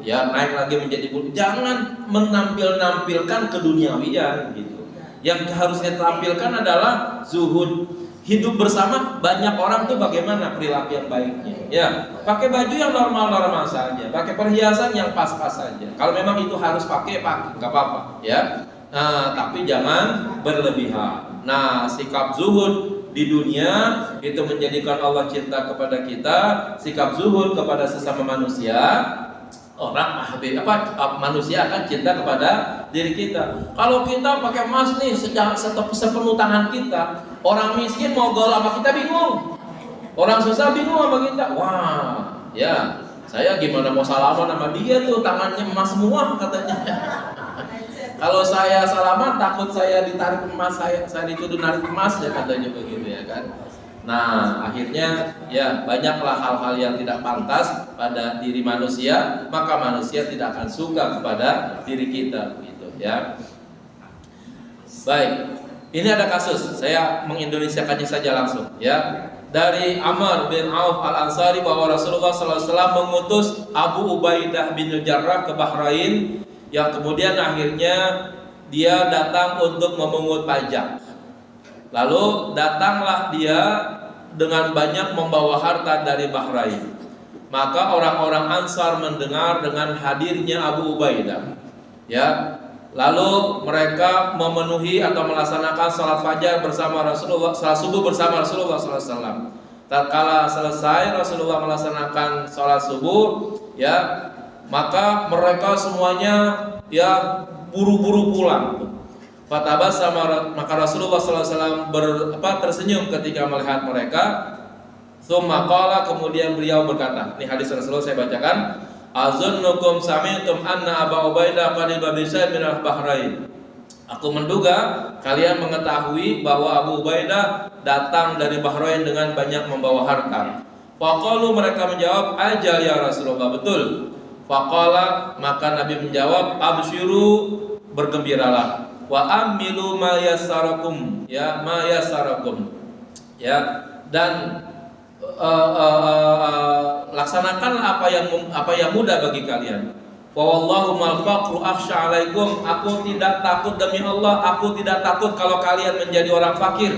ya, naik lagi menjadi ibu, jangan menampilkan keduniawian gitu. Yang harusnya tampilkan adalah zuhud. Hidup bersama banyak orang tuh bagaimana perilaku yang baiknya ya, pakai baju yang normal-normal saja, pakai perhiasan yang pas-pas saja. Kalau memang itu harus pakai nggak apa-apa ya. Tapi jangan berlebihan. Nah, sikap zuhud di dunia itu menjadikan Allah cinta kepada kita. Sikap zuhud kepada sesama manusia, manusia akan cinta kepada diri kita. Kalau kita pakai emas nih sepenuh tangan kita, orang miskin mau gaul sama kita bingung, orang susah bingung sama kita. Wah, ya saya gimana mau salaman sama dia tuh, tangannya emas semua katanya. Kalau saya salaman takut saya ditarik emas, saya dituduh narik emas ya katanya begitu ya kan. Nah, akhirnya ya banyaklah hal-hal yang tidak pantas pada diri manusia, maka manusia tidak akan suka kepada diri kita begitu ya. Baik, ini ada kasus, saya mengindonesiakannya saja langsung ya. Dari Amr bin Auf Al-Ansari bahwa Rasulullah SAW mengutus Abu Ubaidah bin Jarrah ke Bahrain, yang kemudian akhirnya dia datang untuk memungut pajak. Lalu datanglah dia dengan banyak membawa harta dari Bahrain. Maka orang-orang Ansar mendengar dengan hadirnya Abu Ubaidah. Ya, lalu mereka memenuhi atau melaksanakan salat fajar bersama Rasulullah, salat subuh bersama Rasulullah SAW. Tatkala selesai Rasulullah melaksanakan salat subuh, ya, maka mereka semuanya ya buru-buru pulang. Fatabasama, maka Rasulullah SAW tersenyum ketika melihat mereka. Tsumma qala, kemudian beliau berkata, ini hadis Rasulullah saya bacakan. Azunnukum sami'tum anna Abu Ubaidah qadiba bisayf min al-Bahrain. Aku menduga kalian mengetahui bahwa Abu Ubaidah datang dari Bahrain dengan banyak membawa harta. Faqalu, mereka menjawab, ajal ya Rasulullah, betul. Faqala, maka Nabi menjawab, absyiru, bergembiralah. Wa amilu ma yassarakum, ya, ma yassarakum, ya, dan laksanakanlah apa yang mudah bagi kalian. Wa wallahu mal faqru akhsha alaikum, aku tidak takut, demi Allah aku tidak takut kalau kalian menjadi orang fakir.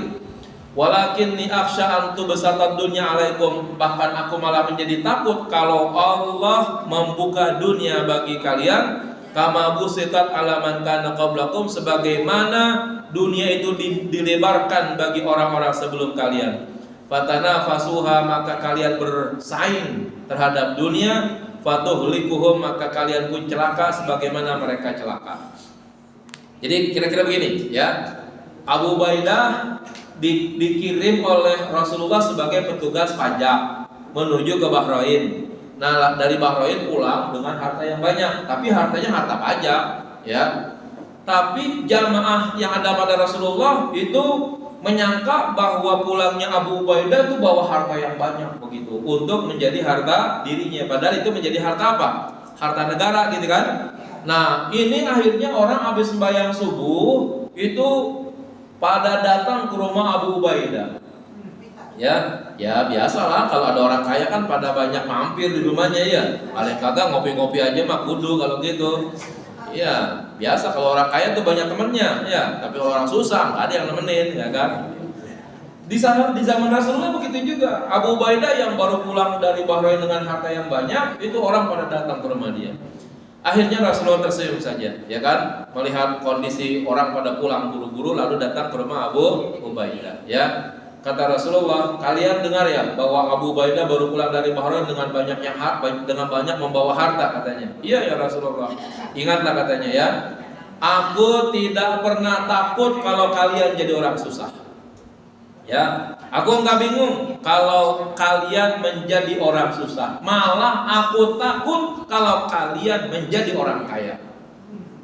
Walakinni akhsha an tubsatad dunya alaikum, bahkan aku malah menjadi takut kalau Allah membuka dunia bagi kalian. Kama busitat alaman kana qablakum, sebagaimana dunia itu dilebarkan bagi orang-orang sebelum kalian. Fatanafasuha, maka kalian bersaing terhadap dunia. Fatuhlikuhum, maka kalian pun celaka sebagaimana mereka celaka. Jadi kira-kira begini ya, Abu Ubaidah dikirim oleh Rasulullah sebagai petugas pajak menuju ke Bahrain. Nah, dari Bahrain pulang dengan harta yang banyak, tapi hartanya harta pajak, ya. Tapi jamaah yang ada pada Rasulullah itu menyangka bahwa pulangnya Abu Ubaidah itu bawa harta yang banyak begitu untuk menjadi harta dirinya, padahal itu menjadi harta apa? Harta negara gitu kan. Nah, ini akhirnya orang habis sembahyang subuh itu pada datang ke rumah Abu Ubaidah. Ya biasalah kalau ada orang kaya kan pada banyak mampir di rumahnya ya. Paling kagak ngopi-ngopi aja mah kudu kalau gitu. Ya, biasa kalau orang kaya tuh banyak temennya, ya. Tapi kalau orang susah nggak ada yang nemenin, ya kan? Di zaman Rasulullah begitu juga. Abu Ubaidah yang baru pulang dari Bahrain dengan harta yang banyak, itu orang pada datang ke rumah dia. Akhirnya Rasulullah tersenyum saja, ya kan? Melihat kondisi orang pada pulang buru-buru lalu datang ke rumah Abu Ubaidah, ya. Kata Rasulullah, kalian dengar ya bahwa Abu Ubaidah baru pulang dari Bahrain dengan banyak membawa harta katanya. Iya ya Rasulullah. Ingatlah katanya ya, aku tidak pernah takut kalau kalian jadi orang susah. Ya, aku nggak bingung kalau kalian menjadi orang susah. Malah aku takut kalau kalian menjadi orang kaya.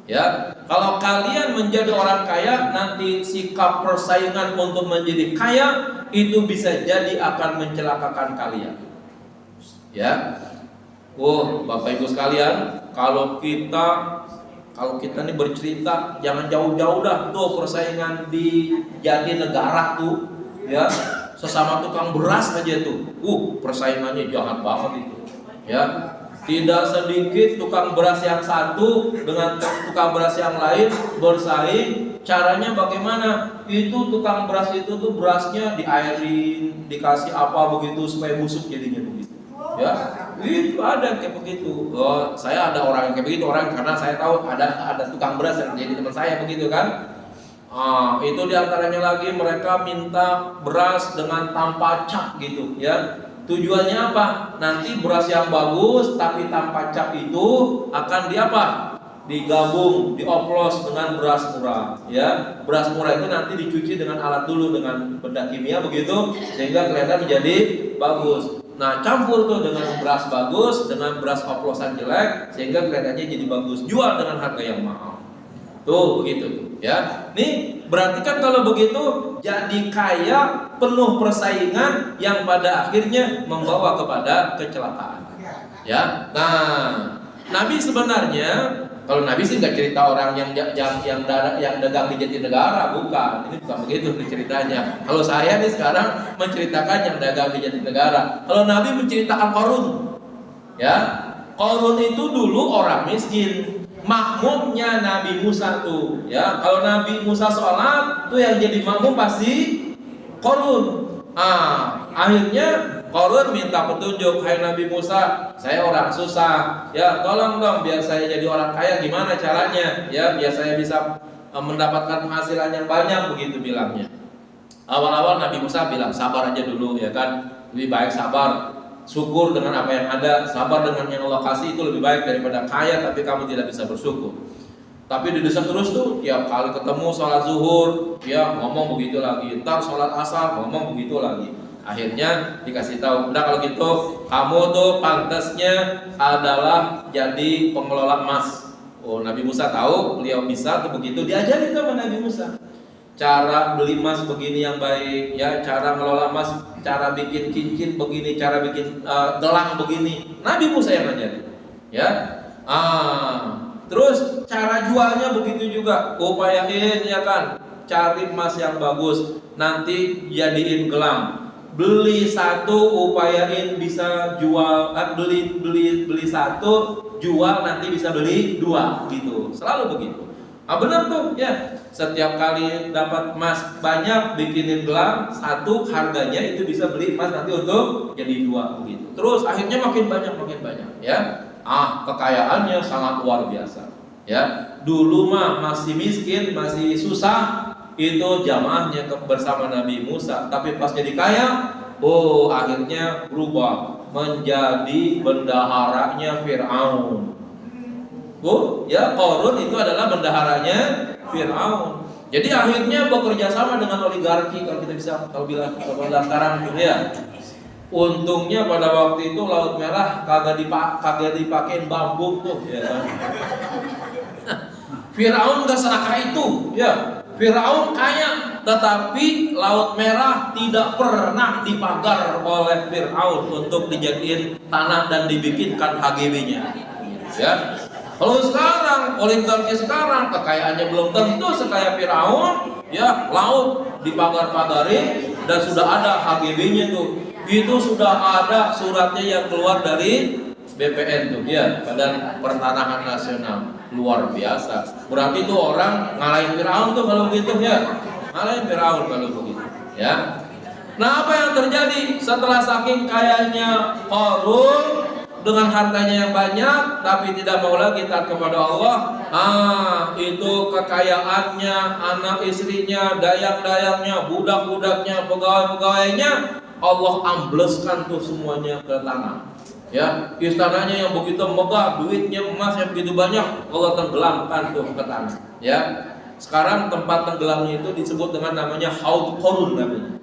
Ya, kalau kalian menjadi orang kaya, nanti sikap persaingan untuk menjadi kaya itu bisa jadi akan mencelakakan kalian. Ya, Bapak Ibu sekalian, kalau kita nih bercerita, jangan jauh-jauh dah tuh persaingan di Jatinegara tuh, ya, sesama tukang beras aja tuh, persaingannya jahat banget itu, ya. Tidak sedikit tukang beras yang satu dengan tukang beras yang lain bersaing. Caranya bagaimana? Itu tukang beras itu tuh berasnya diairin, dikasih apa begitu supaya busuk jadinya begitu. Ya, itu ada kayak begitu. Saya ada orang yang kayak begitu orang karena saya tahu ada tukang beras yang jadi teman saya begitu kan. Itu diantaranya lagi mereka minta beras dengan tanpa cap gitu, ya. Tujuannya apa? Nanti beras yang bagus tapi tanpa cap itu akan digabung, dioplos dengan beras murah, ya. Beras murah itu nanti dicuci dengan alat dulu dengan benda kimia begitu sehingga kelihatan menjadi bagus. Nah, campur tuh dengan beras bagus dengan beras oplosan jelek sehingga kelihatannya jadi bagus. Jual dengan harga yang mahal. Tuh begitu, ya. Nih berarti kan kalau begitu jadi kaya penuh persaingan yang pada akhirnya membawa kepada kecelakaan. Ya. Nah, Nabi sebenarnya kalau Nabi sih nggak cerita orang yang dagang di Jatinegara, bukan. Ini bukan begitu ceritanya. Kalau saya nih sekarang menceritakan yang dagang di Jatinegara. Kalau Nabi menceritakan Qarun, ya. Qarun itu dulu orang miskin. Makmumnya Nabi Musa tuh, ya. Kalau Nabi Musa sholat tuh yang jadi makmum pasti Qarun. Akhirnya Qarun minta petunjuk, hai Nabi Musa, saya orang susah, ya tolong dong biar saya jadi orang kaya gimana caranya, ya biar saya bisa mendapatkan penghasilan yang banyak begitu bilangnya. Awal-awal Nabi Musa bilang sabar aja dulu, ya kan, lebih baik sabar. Syukur dengan apa yang ada, sabar dengan yang Allah kasih itu lebih baik daripada kaya tapi kamu tidak bisa bersyukur. Tapi didesak terus tuh, tiap kali ketemu sholat zuhur, ya ngomong begitu lagi. Ntar sholat asar ngomong begitu lagi. Akhirnya dikasih tahu, udah kalau gitu kamu tuh pantasnya adalah jadi pengelola emas. Nabi Musa tahu beliau bisa tuh begitu, diajarin sama Nabi Musa. Cara beli emas begini yang baik, ya cara ngelola emas, cara bikin cincin begini, cara bikin gelang begini. Nabi Musa yang ngajarin, ya. Terus cara jualnya begitu juga, upayain ya kan, cari emas yang bagus, nanti jadiin gelang. Beli satu, upayain bisa jual, beli satu, jual nanti bisa beli dua, gitu. Selalu begitu. Benar tuh, ya. Setiap kali dapat emas banyak, bikinin gelang satu, harganya itu bisa beli emas nanti untuk jadi dua, begitu. Terus akhirnya makin banyak, ya. Kekayaannya sangat luar biasa, ya. Dulu mah masih miskin, masih susah, itu jamaahnya bersama Nabi Musa. Tapi pas jadi kaya, akhirnya berubah menjadi bendaharanya Fir'aun. Ya Qarun itu adalah bendaharanya Fir'aun. Jadi akhirnya bekerja sama dengan oligarki, kalau bilang sekarang ya. Untungnya pada waktu itu Laut Merah kagak dipakein bambu tuh, ya. Fir'aun gak serakah itu, ya. Fir'aun kaya, tetapi Laut Merah tidak pernah dipagar oleh Fir'aun untuk dijadiin tanah dan dibikinkan HGB-nya, ya. Kalau sekarang, oligarki sekarang kekayaannya belum tentu sekaya Fir'aun, ya, laut dipagar-pagarin dan sudah ada HGB-nya tuh. Itu sudah ada suratnya yang keluar dari BPN tuh, ya, Badan Pertanahan Nasional. luar biasa. Berarti itu orang ngalahin Firaun tuh kalau begitu ya. Ngalahin Firaun kalau begitu ya. Nah, apa yang terjadi setelah saking kayanya Qarun dengan hartanya yang banyak tapi tidak mau lagi taat kepada Allah? Itu kekayaannya, anak istrinya, dayang-dayangnya, budak-budaknya, pegawai-pegawainya, Allah ambleskan tuh semuanya ke tanah. Ya, istananya yang begitu megah, duitnya emas yang begitu banyak, Allah tenggelamkan tuh ke tanah. Ya, sekarang tempat tenggelamnya itu disebut dengan namanya Haud Qarun namanya.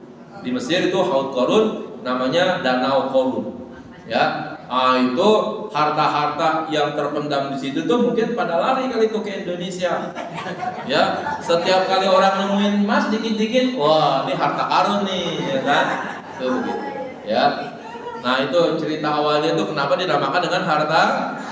Di Mesir itu Haud Qarun, namanya Danau Qarun. Ya, itu harta-harta yang terpendam di situ tuh mungkin pada lari kali itu ke Indonesia. Ya, setiap kali orang nemuin emas dikit-dikit, wah ini harta karun nih, ya kan? Tuh begitu. Ya. Nah, itu cerita awalnya itu kenapa dinamakan dengan harta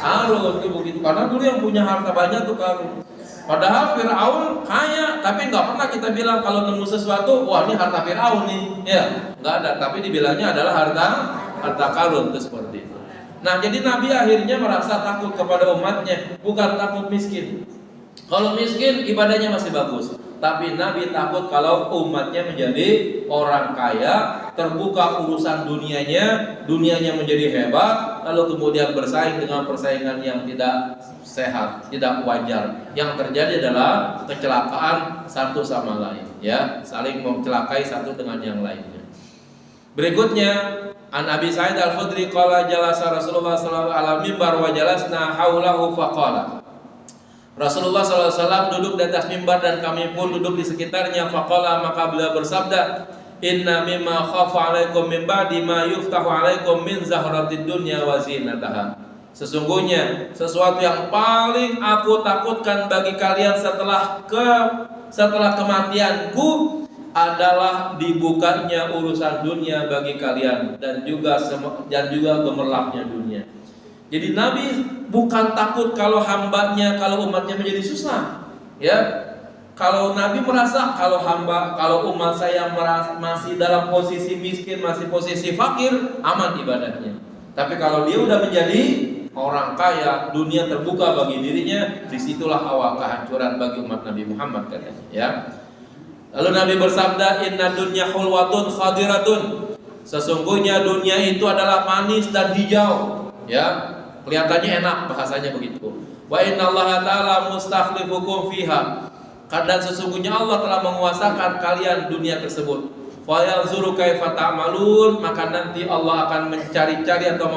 karun itu begitu. Karena dulu yang punya harta banyak tuh karun. Padahal Firaun kaya, tapi nggak pernah kita bilang kalau nemu sesuatu, wah ini harta Firaun nih, ya nggak ada. Tapi dibilangnya adalah harta karun itu seperti itu. Nah, jadi Nabi akhirnya merasa takut kepada umatnya, bukan takut miskin. Kalau miskin ibadahnya masih bagus, tapi Nabi takut kalau umatnya menjadi orang kaya, terbuka urusan dunianya menjadi hebat, lalu kemudian bersaing dengan persaingan yang tidak sehat, tidak wajar. Yang terjadi adalah kecelakaan satu sama lain, ya, saling mencelakai satu dengan yang lainnya. Berikutnya, An Abi Sa'id Al-Khudri qala jalasa Rasulullah sallallahu alaihi mimbar wa jalasna haulahu faqala. Rasulullah SAW duduk di atas mimbar dan kami pun duduk di sekitarnya. Faqala, maka beliau bersabda, inna mimma khafa alaikum min ba'di ma yuftahu alaikum min zahratid dunya wa zinataha. Sesungguhnya sesuatu yang paling aku takutkan bagi kalian setelah kematianku adalah dibukanya urusan dunia bagi kalian dan juga gemerlapnya dunia. Jadi Nabi bukan takut kalau hambanya, kalau umatnya menjadi susah, ya. Kalau Nabi merasa kalau umat saya masih dalam posisi miskin, masih posisi fakir, aman ibadahnya. Tapi kalau dia udah menjadi orang kaya, dunia terbuka bagi dirinya, disitulah awal kehancuran bagi umat Nabi Muhammad katanya, ya. Lalu Nabi bersabda, inna dunya hulwatun khadiratun. Sesungguhnya dunia itu adalah manis dan hijau, ya. Kelihatannya enak, bahasanya begitu. Wa innallaha ta'ala mustakhlifukum fiha. Dan sesungguhnya Allah telah menguasakan kalian dunia tersebut. Fa yanzuru kaifa ta'malun, maka nanti Allah akan mencari-cari atau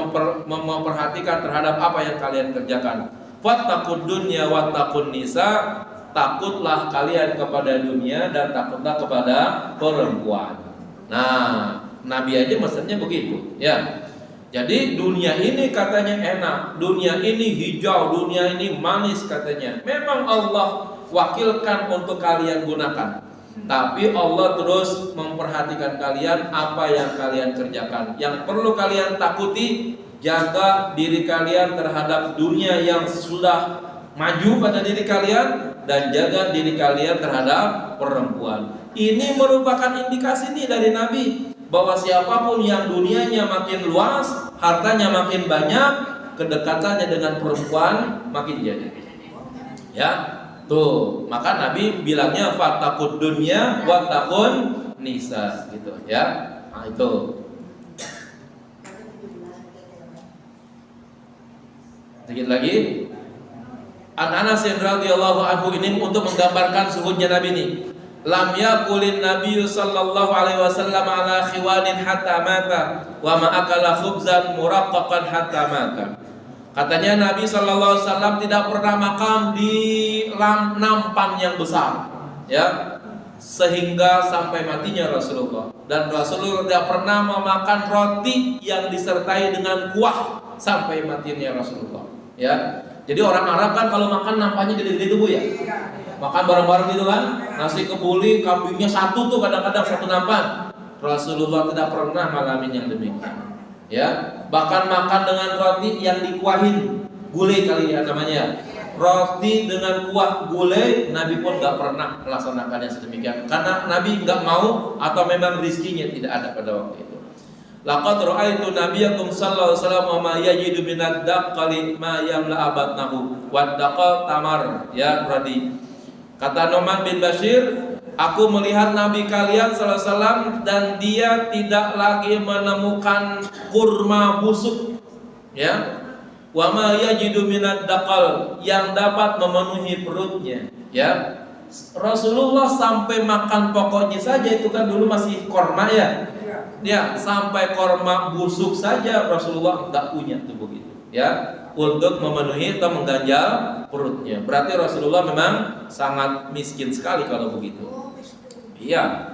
memperhatikan terhadap apa yang kalian kerjakan. Wattaqud dunya wattaqun nisa. Takutlah kalian kepada dunia dan takutlah kepada perempuan. Nah, Nabi aja maksudnya begitu, ya. Jadi dunia ini katanya enak, dunia ini hijau, dunia ini manis katanya. Memang Allah wakilkan untuk kalian gunakan. Tapi Allah terus memperhatikan kalian apa yang kalian kerjakan. Yang perlu kalian takuti, jaga diri kalian terhadap dunia yang sudah maju pada diri kalian dan jaga diri kalian terhadap perempuan. Ini merupakan indikasi nih dari Nabi bahwa siapapun yang dunianya makin luas, hartanya makin banyak, kedekatannya dengan perempuan makin jadi. Ya, tuh, maka Nabi bilangnya fattaqud dunya wattaqun nisa gitu, ya. Nah, itu. Sedikit lagi. An Anas radhiyallahu anhu, ini untuk menggambarkan suhudnya Nabi ini. Lam yakulin Nabi sallallahu alaihi wasallam ala khiwanin hatta mata wa ma akala khubzan muraqqaqan hatta mata. Katanya Nabi sallallahu alaihi wasallam tidak pernah makan di nampan yang besar, ya, sehingga sampai matinya Rasulullah. Dan Rasulullah tidak pernah memakan roti yang disertai dengan kuah sampai matinya Rasulullah, ya. Jadi orang Arab kan kalau makan nampaknya gede-gede tuh, Bu, ya. Makan bareng-bareng gitu kan, nasi kebuli, kambingnya satu tuh kadang-kadang satu nampan. Rasulullah tidak pernah ngalamin yang demikian, ya. Bahkan makan dengan roti yang dikuahin, gulai kali ya namanya, roti dengan kuah gulai, Nabi pun nggak pernah melaksanakan yang sedemikian, karena Nabi nggak mau atau memang rizkinya tidak ada pada waktu itu. Laqad ra'aitu nabiyyakum sallallahu alaihi wasallam wa ma yajidu minad daqqali ma yamla abatnahu wa daqqal tamar ya Bradi. Kata Nu'man bin Bashir, aku melihat Nabi kalian sallallahu alaihi wasallam dan dia tidak lagi menemukan kurma busuk ya. Wa ma yajidu minad daqqal yang dapat memenuhi perutnya ya. Rasulullah sampai makan pokoknya saja itu kan dulu masih korma ya. Ya, sampai korma busuk saja Rasulullah enggak punya tuh begitu ya, untuk memenuhi atau mengganjal perutnya. Berarti Rasulullah memang sangat miskin sekali kalau begitu. Iya.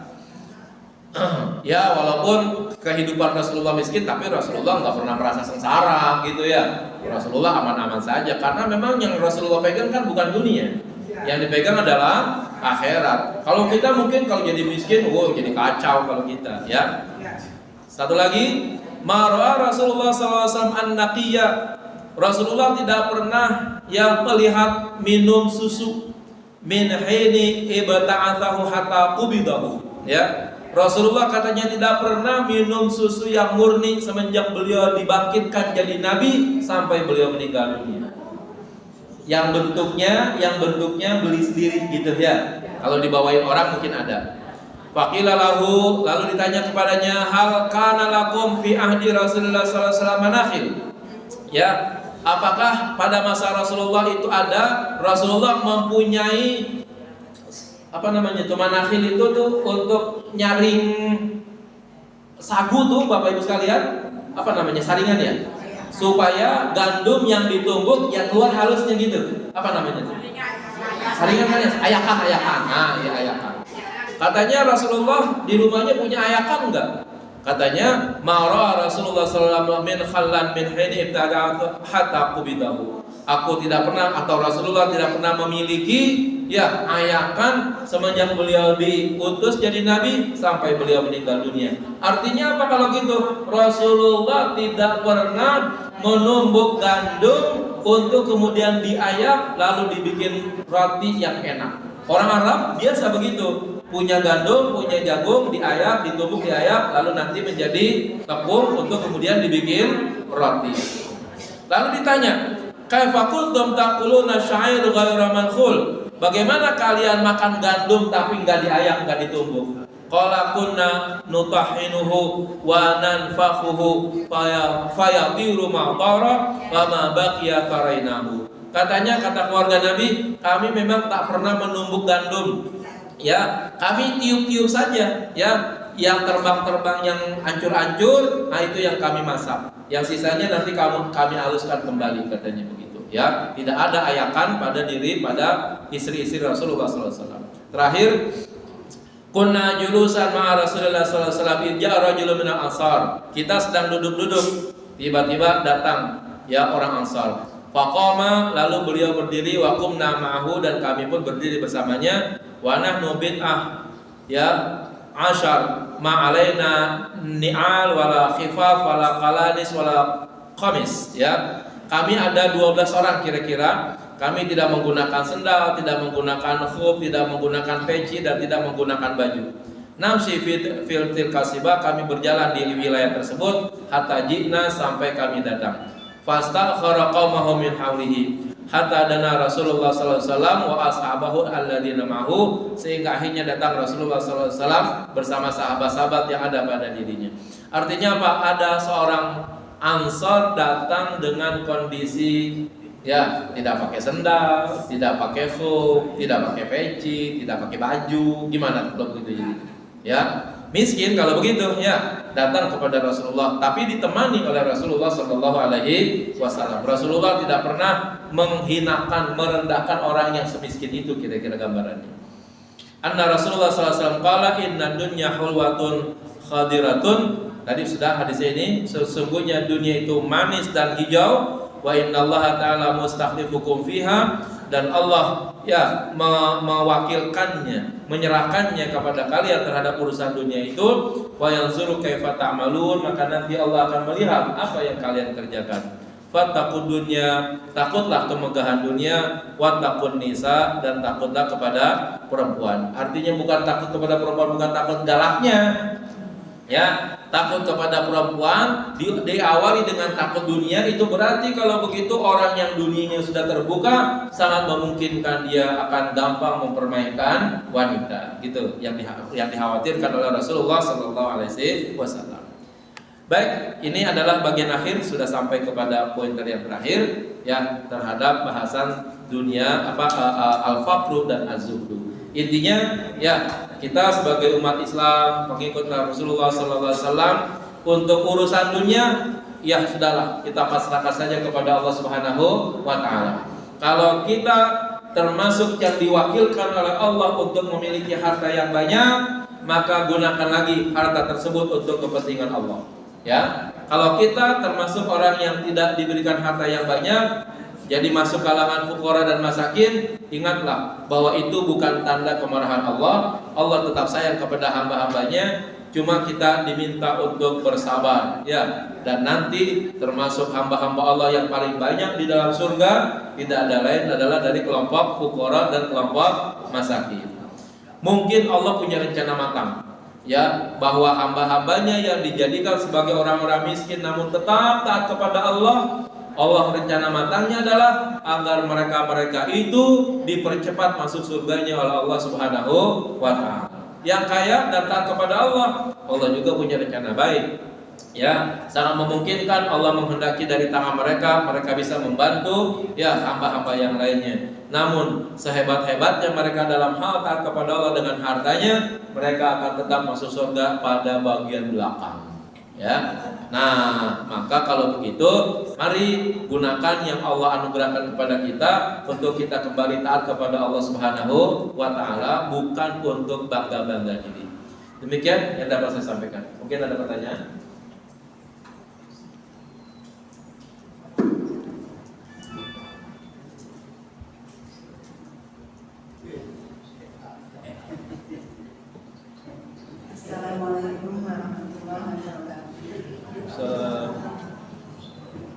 Ya, walaupun kehidupan Rasulullah miskin, tapi Rasulullah nggak pernah merasa sengsara gitu ya. Rasulullah aman-aman saja karena memang yang Rasulullah pegang kan bukan dunia. Yang dipegang adalah akhirat. Kalau kita mungkin kalau jadi miskin, jadi kacau kalau kita ya. Satu lagi, mar'a Rasulullah SAW an-naqiyya. Rasulullah tidak pernah yang melihat minum susu min hini ibta'athahu hatta qubidahu ya. Rasulullah katanya tidak pernah minum susu yang murni semenjak beliau dibangkitkan jadi nabi sampai beliau meninggal dunia. Yang bentuknya beli sendiri gitu ya. Kalau dibawain orang mungkin ada. Faqila lahu, lalu ditanya kepadanya, hal kana lakum fi ahdi Rasulullah sallallahu alaihi wasallam manakhil? Ya, apakah pada masa Rasulullah itu ada Rasulullah mempunyai manakhil itu tuh untuk nyaring sagu tuh Bapak Ibu sekalian, saringan ya? Supaya gandum yang ditumbuk yang keluar halusnya gitu. Apa namanya tuh? Saringan kan ya? Ayakan. Nah, ya ayakan. Katanya Rasulullah di rumahnya punya ayakan enggak? Katanya mara Rasulullah sallallahu alaihi wasallam min khallan min hini ibtada'at hatta qubidahu. Aku tidak pernah atau Rasulullah tidak pernah memiliki ya ayakan semenjak beliau diutus jadi nabi sampai beliau meninggal dunia. Artinya apa kalau gitu? Rasulullah tidak pernah menumbuk gandum untuk kemudian diayak lalu dibikin roti yang enak. Orang Arab biasa begitu, punya gandum, punya jagung, diayak, ditumbuk, diayak, lalu nanti menjadi tepung untuk kemudian dibikin roti. Lalu ditanya, kaifa kuntum taquluna sya'ir ghairu mankhul? Bagaimana kalian makan gandum tapi enggak diayak, enggak ditumbuk? Qala kunna nutahinuhu wa nanfakhuhu fayatiru ma'tara wa ma baqiya farainahu. Katanya, kata keluarga Nabi, kami memang tak pernah menumbuk gandum. Ya, kami tiup-tiup saja, ya, yang terbang-terbang, yang hancur-hancur, nah itu yang kami masak. Yang sisanya nanti kami haluskan kembali, katanya begitu. Ya, tidak ada ayakan pada istri-istri Rasulullah SAW. Terakhir, kunna julusan ma'a Rasulullah SAW idja rajulun minal ansar. Kita sedang duduk-duduk, tiba-tiba datang ya orang Ansar. Faqama, lalu beliau berdiri, wa qumna ma'ahu, dan kami pun berdiri bersamanya. Wa nahnu bid'ah ya ashar ma alaina ni'al wala khifaf wala qalanis wala qamis ya. Kami ada 12 orang kira-kira. Kami tidak menggunakan sendal, tidak menggunakan khuf, tidak menggunakan peci, dan tidak menggunakan baju. Namsi fil tilkasibah, kami berjalan di wilayah tersebut hatta ji'na, sampai kami datang. Fastakhara qaumahu min hawlihi hatta dana Rasulullah sallallahu alaihi wasallam wa ashabahu alladziina ma'ahu, sehingga akhirnya datang Rasulullah sallallahu alaihi wasallam bersama sahabat-sahabat yang ada pada dirinya. Artinya apa? Ada seorang Ansar datang dengan kondisi ya tidak pakai sendal, tidak pakai khuf, tidak pakai peci, tidak pakai baju. Gimana kalau begitu jadi? Ya, miskin kalau begitu ya, datang kepada Rasulullah tapi ditemani oleh Rasulullah sallallahu alaihi wasallam. Rasulullah tidak pernah menghinakan, merendahkan orang yang semiskin itu, kira-kira gambarannya. Anna Rasulullah sallallahu alaihi wasallam qala inna dunya hulwatun khadiratun. Tadi sudah hadis ini, sesungguhnya dunia itu manis dan hijau. Wa innallaha ta'ala mustakhlifukum fiha, dan Allah ya mewakilkannya, menyerahkannya kepada kalian terhadap urusan dunia itu. Wa yanzuru kaifa ta'malun, maka nanti Allah akan melihat apa yang kalian kerjakan. Fattaqud dunya, takutlah kemegahan dunia, wattaqun nisa, dan takutlah kepada perempuan. Artinya bukan takut kepada perempuan, bukan takut galaknya Ya, takut kepada perempuan diawali dengan takut dunia, itu berarti kalau begitu orang yang dunianya sudah terbuka sangat memungkinkan dia akan gampang mempermainkan wanita. Gitu yang dikhawatirkan oleh Rasulullah Sallallahu Alaihi Wasallam. Baik, ini adalah bagian akhir, sudah sampai kepada pointer yang terakhir ya terhadap bahasan dunia al-faqru dan az-zuhdu. Intinya ya, kita sebagai umat Islam pengikut Rasulullah SAW untuk urusan dunia ya sudahlah, kita pasrahkan saja kepada Allah Subhanahu wa taala. Kalau kita termasuk yang diwakilkan oleh Allah untuk memiliki harta yang banyak, maka gunakan lagi harta tersebut untuk kepentingan Allah. Ya, kalau kita termasuk orang yang tidak diberikan harta yang banyak, jadi masuk kalangan fuqara dan masakin, ingatlah bahwa itu bukan tanda kemarahan Allah. Allah tetap sayang kepada hamba-hambanya, cuma kita diminta untuk bersabar ya. Dan nanti termasuk hamba-hamba Allah yang paling banyak di dalam surga tidak ada lain adalah dari kelompok fuqara dan kelompok masakin. Mungkin Allah punya rencana matang ya, bahwa hamba-hambanya yang dijadikan sebagai orang-orang miskin namun tetap taat kepada Allah, Allah rencana matangnya adalah agar mereka itu dipercepat masuk surganya oleh Allah Subhanahu wa taala. Yang kaya dan taat kepada Allah, Allah juga punya rencana baik. Ya, sangat memungkinkan Allah menghendaki dari tangan mereka bisa membantu ya hamba-hamba yang lainnya. Namun sehebat-hebatnya mereka dalam hal taat kepada Allah dengan hartanya, mereka akan tetap masuk surga pada bagian belakang. Ya. Nah, maka kalau begitu, mari gunakan yang Allah anugerahkan kepada kita untuk kita kembali taat kepada Allah Subhanahu wa taala, bukan untuk bangga-bangga diri. Demikian yang dapat saya sampaikan. Mungkin ada pertanyaan? Assalamualaikum warahmatullahi wabarakatuh.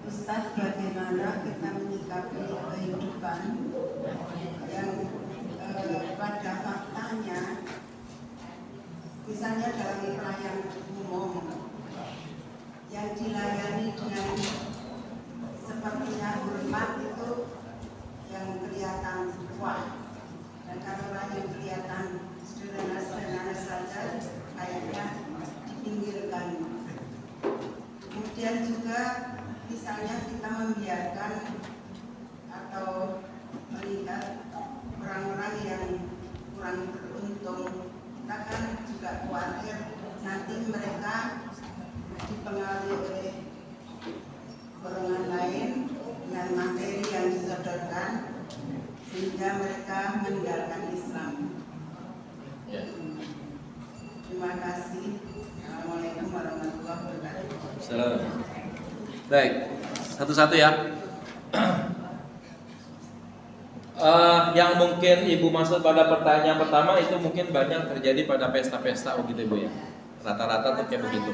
Ustaz, bagaimana kita menyikapi kehidupan yang pada faktanya, misalnya dalam pelayanan umum yang dilayani dengan sepertinya hormat itu yang kelihatan kuat, dan kalau yang kelihatan sederhana-sederhana saja kayaknya dipinggirkan. Kemudian juga misalnya kita membiarkan atau melihat orang-orang yang kurang beruntung, kita kan juga khawatir nanti mereka dipengaruhi oleh golongan lain dengan materi yang disodorkan sehingga mereka meninggalkan Islam. Ya. Terima kasih. Assalamualaikum warahmatullahi wabarakatuh. Assalamualaikum. Baik, satu-satu ya. Yang mungkin Ibu maksud pada pertanyaan pertama itu mungkin banyak terjadi pada pesta-pesta begitu Ibu ya. Rata-rata tuh kayak begitu.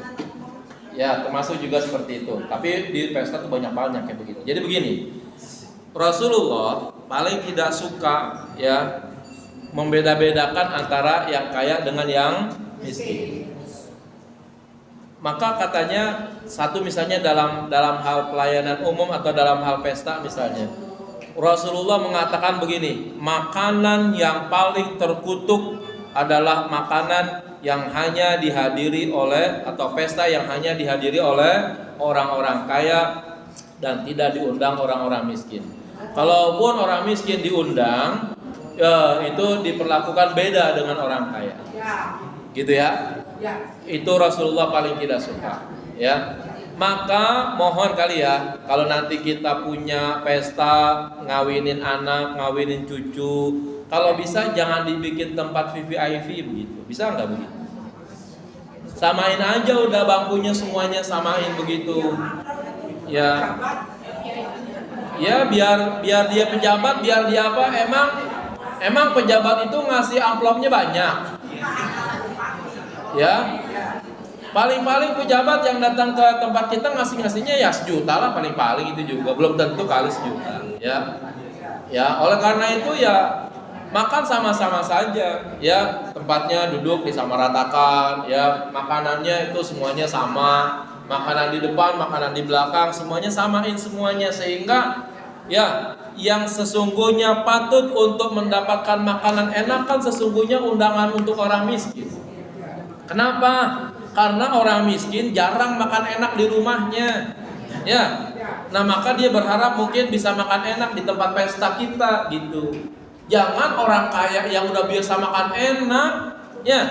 Ya, termasuk juga seperti itu. Tapi di pesta tuh banyak-banyak kayak begitu. Jadi begini, Rasulullah paling tidak suka ya membeda-bedakan antara yang kaya dengan yang miskin. Maka katanya satu misalnya dalam hal pelayanan umum atau dalam hal pesta misalnya, Rasulullah mengatakan begini, makanan yang paling terkutuk adalah makanan yang hanya dihadiri oleh, atau pesta yang hanya dihadiri oleh orang-orang kaya dan tidak diundang orang-orang miskin. Kalaupun orang miskin diundang, ya, itu diperlakukan beda dengan orang kaya. Gitu ya. Itu Rasulullah paling tidak suka, ya. Maka mohon kali ya, kalau nanti kita punya pesta ngawinin anak, ngawinin cucu, kalau bisa jangan dibikin tempat VVIP begitu. Bisa nggak begitu? Samain aja udah bangkunya semuanya samain begitu. Ya. Ya biar dia pejabat, biar dia apa? Emang pejabat itu ngasih amplopnya banyak. Ya. Paling-paling pejabat yang datang ke tempat kita ngasih-ngasihnya ya sejuta lah paling-paling, itu juga belum tentu kali sejuta, ya. Ya, oleh karena itu ya makan sama-sama saja, ya tempatnya duduk disamaratakan, ya makanannya itu semuanya sama, makanan di depan, makanan di belakang, semuanya samain semuanya, sehingga ya yang sesungguhnya patut untuk mendapatkan makanan enak kan sesungguhnya undangan untuk orang miskin. Kenapa? Karena orang miskin jarang makan enak di rumahnya, ya. Nah maka dia berharap mungkin bisa makan enak di tempat pesta kita gitu. Jangan orang kaya yang udah biasa makan enak, ya,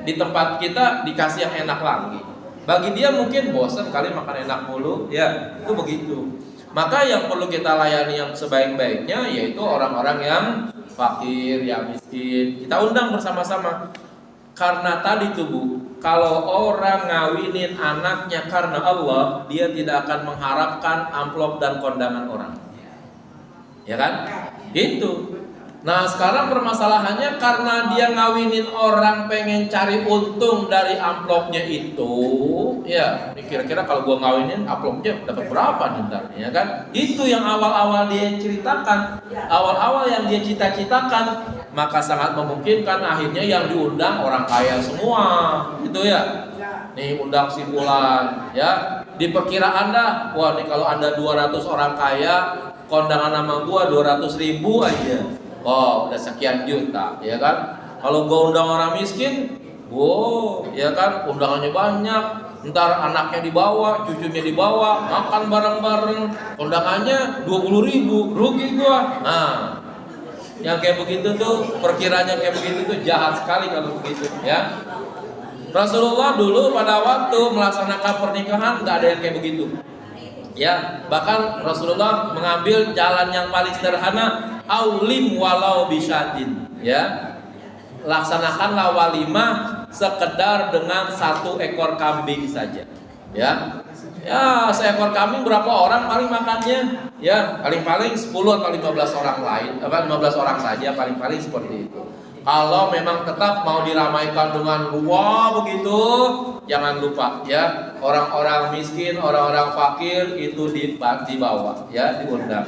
di tempat kita dikasih yang enak lagi. Bagi dia mungkin bosan kali makan enak mulu, ya, itu begitu. Maka yang perlu kita layani yang sebaik-baiknya yaitu orang-orang yang fakir, yang miskin. Kita undang bersama-sama. Karena tadi tuh Bu, kalau orang ngawinin anaknya karena Allah, dia tidak akan mengharapkan amplop dan kondangan orang. Ya kan? Gitu. Nah sekarang permasalahannya karena dia ngawinin orang pengen cari untung dari amplopnya itu, ya kira-kira kalau gua ngawinin amplopnya dapat berapa nih ntar, ya kan? Itu yang awal-awal dia ceritakan, awal-awal yang dia cita-citakan, maka sangat memungkinkan akhirnya yang diundang orang kaya semua, gitu ya. Nih undang si Fulan, ya. Di perkiraan dah, wah nih kalau ada 200 orang kaya, kondangan nama gua 200.000 aja. Oh, udah sekian juta, ya kan? Kalau gua undang orang miskin, wow, ya kan? Undangannya banyak. Ntar anaknya dibawa, cucunya dibawa, makan bareng-bareng. Undangannya 20.000, rugi gua. Nah, yang kayak begitu tuh, perkiranya kayak begitu tuh jahat sekali kalau begitu, ya. Rasulullah dulu pada waktu melaksanakan pernikahan nggak ada yang kayak begitu. Ya, bahkan Rasulullah mengambil jalan yang paling sederhana, aulim walau bisyadin, ya. Laksanakanlah walimah sekedar dengan 1 ekor kambing saja, ya. Ya, seekor kambing berapa orang paling makannya? Ya, paling-paling 10 atau 15 orang lain, 15 orang saja paling-paling seperti itu. Kalau memang tetap mau diramaikan dengan wah begitu, jangan lupa ya orang-orang miskin, orang-orang fakir itu dibawa, ya diundang.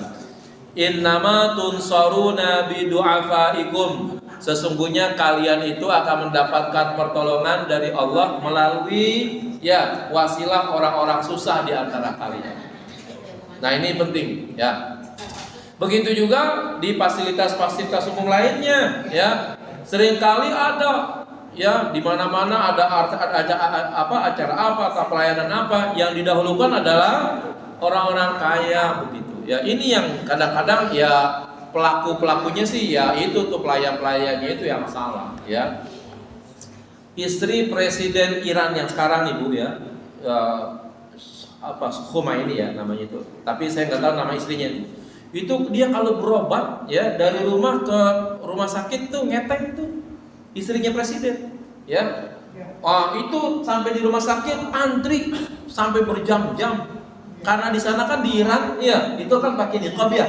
Innama tunsaruna bidu'afaikum. Sesungguhnya kalian itu akan mendapatkan pertolongan dari Allah melalui ya wasilah orang-orang susah di antara kalian. Nah ini penting ya. Begitu juga di fasilitas-fasilitas umum lainnya ya. Seringkali ada ya di mana-mana ada acara apa atau pelayanan apa yang didahulukan adalah orang-orang kaya begitu. Ya ini yang kadang-kadang ya pelaku-pelakunya sih ya itu tuh pelayan-pelayannya itu yang salah ya. Istri Presiden Iran yang sekarang nih Bu ya, Khomeini ya namanya itu. Tapi saya nggak tahu nama istrinya. Itu dia kalau berobat ya dari rumah ke rumah sakit tuh ngeteng tuh istrinya presiden ya. Itu sampai di rumah sakit antri sampai berjam-jam karena di sana kan di Iran ya itu kan pakai niqab ya.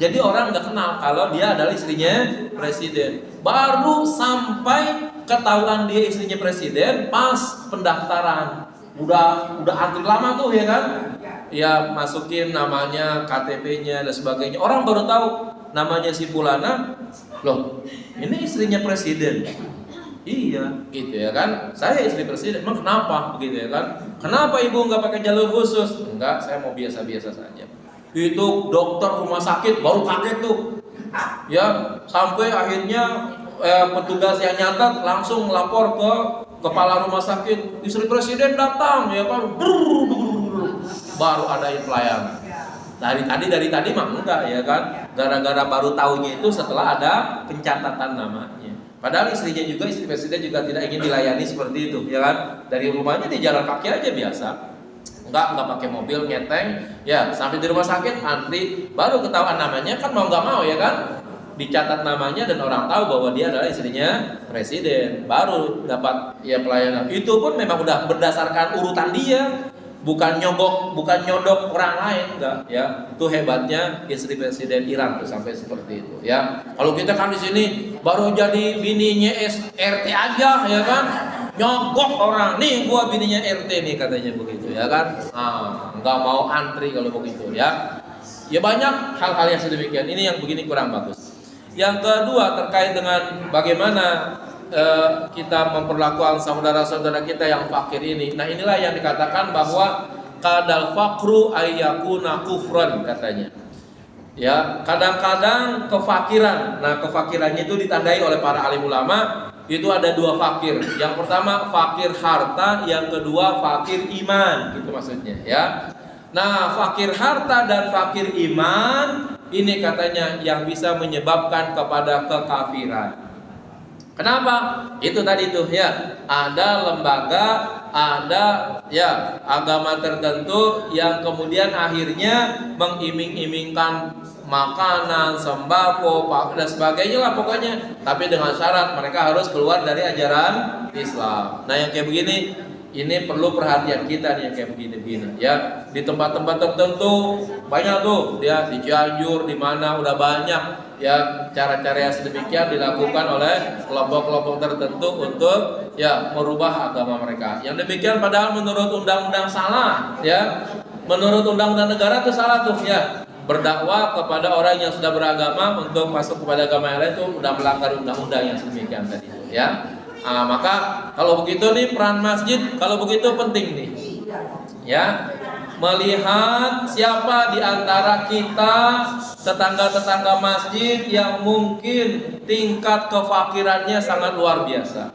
Jadi orang nggak kenal kalau dia adalah istrinya presiden. Baru sampai ketahuan dia istrinya presiden pas pendaftaran. Udah antri lama tuh ya kan. Ya masukin namanya, KTP-nya dan sebagainya. Orang baru tahu namanya si Fulana. Loh, ini istrinya presiden. Iya, gitu ya kan. Saya istri presiden. Emang kenapa? Begitu ya kan. Kenapa ibu nggak pakai jalur khusus? Enggak, saya mau biasa-biasa saja. Itu dokter rumah sakit baru kaget tuh. Ya, sampai akhirnya petugas yang nyatat langsung melapor ke kepala rumah sakit. Istri presiden datang ya kan. Baru adain pelayanan. Dari tadi mah enggak ya kan. Gara-gara baru tahunya itu setelah ada pencatatan namanya. Padahal istri presiden juga tidak ingin dilayani seperti itu ya kan. Dari rumahnya dia jalan kaki aja biasa. Enggak pakai mobil ngeteng. Ya, sampai di rumah sakit antri baru ketahuan namanya kan mau enggak mau ya kan. Dicatat namanya dan orang tahu bahwa dia adalah istrinya presiden. Baru dapat ya pelayanan. Itu pun memang udah berdasarkan urutan dia. Bukan nyodok orang lain enggak ya. Itu hebatnya istri presiden Iran tuh sampai seperti itu ya. Kalau kita kan di sini baru jadi bininya RT aja ya kan. Nyogok orang. Nih gua bininya RT nih katanya begitu ya kan. Enggak mau antri kalau begitu ya. Ya banyak hal-hal yang sedemikian. Ini yang begini kurang bagus. Yang kedua terkait dengan bagaimana kita memperlakukan saudara-saudara kita yang fakir ini. Nah, inilah yang dikatakan bahwa kadal fakru ayyakuna kufran katanya. Ya, kadang-kadang kefakiran. Nah, kefakirannya itu ditandai oleh para alim ulama, itu ada dua fakir. Yang pertama fakir harta, yang kedua fakir iman, gitu maksudnya, ya. Nah, fakir harta dan fakir iman ini katanya yang bisa menyebabkan kepada kekafiran. Kenapa? Itu tadi tuh ya, ada lembaga, ada ya agama tertentu yang kemudian akhirnya mengiming-imingkan makanan, sembako, dan sebagainya lah pokoknya. Tapi dengan syarat mereka harus keluar dari ajaran Islam. Nah, yang kayak begini ini perlu perhatian kita nih, yang kayak begini-begini ya. Di tempat-tempat tertentu banyak tuh dia di Cianjur, di mana udah banyak ya cara-cara yang sedemikian dilakukan oleh kelompok-kelompok tertentu untuk ya merubah agama mereka. Yang demikian padahal menurut undang-undang salah ya. Menurut undang-undang negara itu salah tuh ya. Berdakwah kepada orang yang sudah beragama untuk masuk kepada agama yang lain itu udah melanggar undang-undang yang sedemikian tadi ya. Nah, maka kalau begitu nih peran masjid kalau begitu penting nih ya, melihat siapa di antara kita tetangga-tetangga masjid yang mungkin tingkat kefakirannya sangat luar biasa.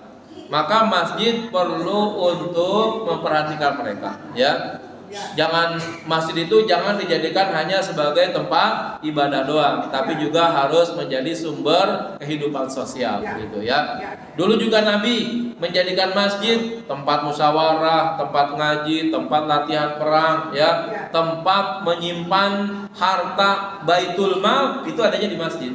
Maka masjid perlu untuk memperhatikan mereka ya. Jangan masjid itu jangan dijadikan hanya sebagai tempat ibadah doang, tapi juga harus menjadi sumber kehidupan sosial gitu ya. Dulu juga Nabi menjadikan masjid tempat musyawarah, tempat ngaji, tempat latihan perang ya, tempat menyimpan harta baitul mal itu adanya di masjid.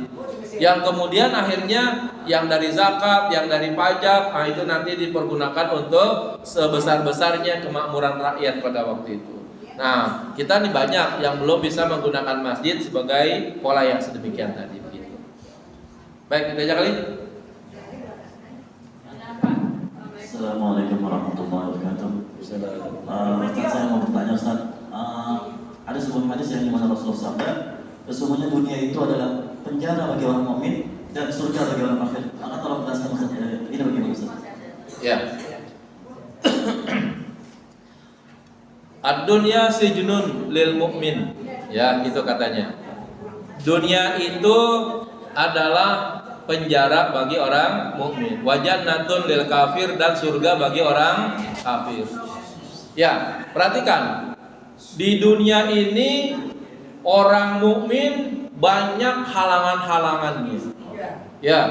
Yang kemudian akhirnya yang dari zakat, yang dari pajak, nah itu nanti dipergunakan untuk sebesar-besarnya kemakmuran rakyat pada waktu itu. Nah, kita nih banyak yang belum bisa menggunakan masjid sebagai pola yang sedemikian tadi begitu. Baik, kita aja kali. Assalamualaikum warahmatullahi wabarakatuh. Saya mau bertanya Ustaz, ada sebuah hadis yang dimana Rasulullah sabda, sesungguhnya dunia itu adalah penjara bagi orang mukmin dan surga bagi orang kafir. Maka tolong jelaskan Ustaz, ini bagaimana Ustaz? Ya. Ad-dunya sijnun lil mu'min. Ya, itu katanya. Dunia itu adalah penjara bagi orang mukmin. Wa jannatun lil kafir, dan surga bagi orang kafir. Ya, perhatikan. Di dunia ini orang mukmin banyak halangan-halangannya. Ya.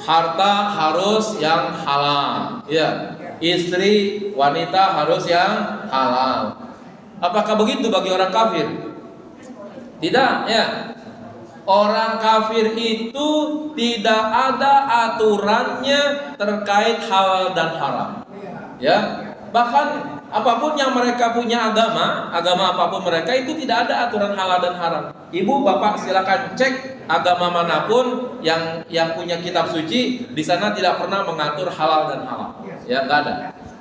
Harta harus yang halal. Ya. Istri wanita harus yang halal. Apakah begitu bagi orang kafir? Tidak, ya. Orang kafir itu tidak ada aturannya terkait halal dan haram. Ya. Bahkan apapun yang mereka punya agama apapun mereka itu tidak ada aturan halal dan haram. Ibu, bapak silakan cek agama manapun yang punya kitab suci, di sana tidak pernah mengatur halal dan haram. Ya, enggak ada.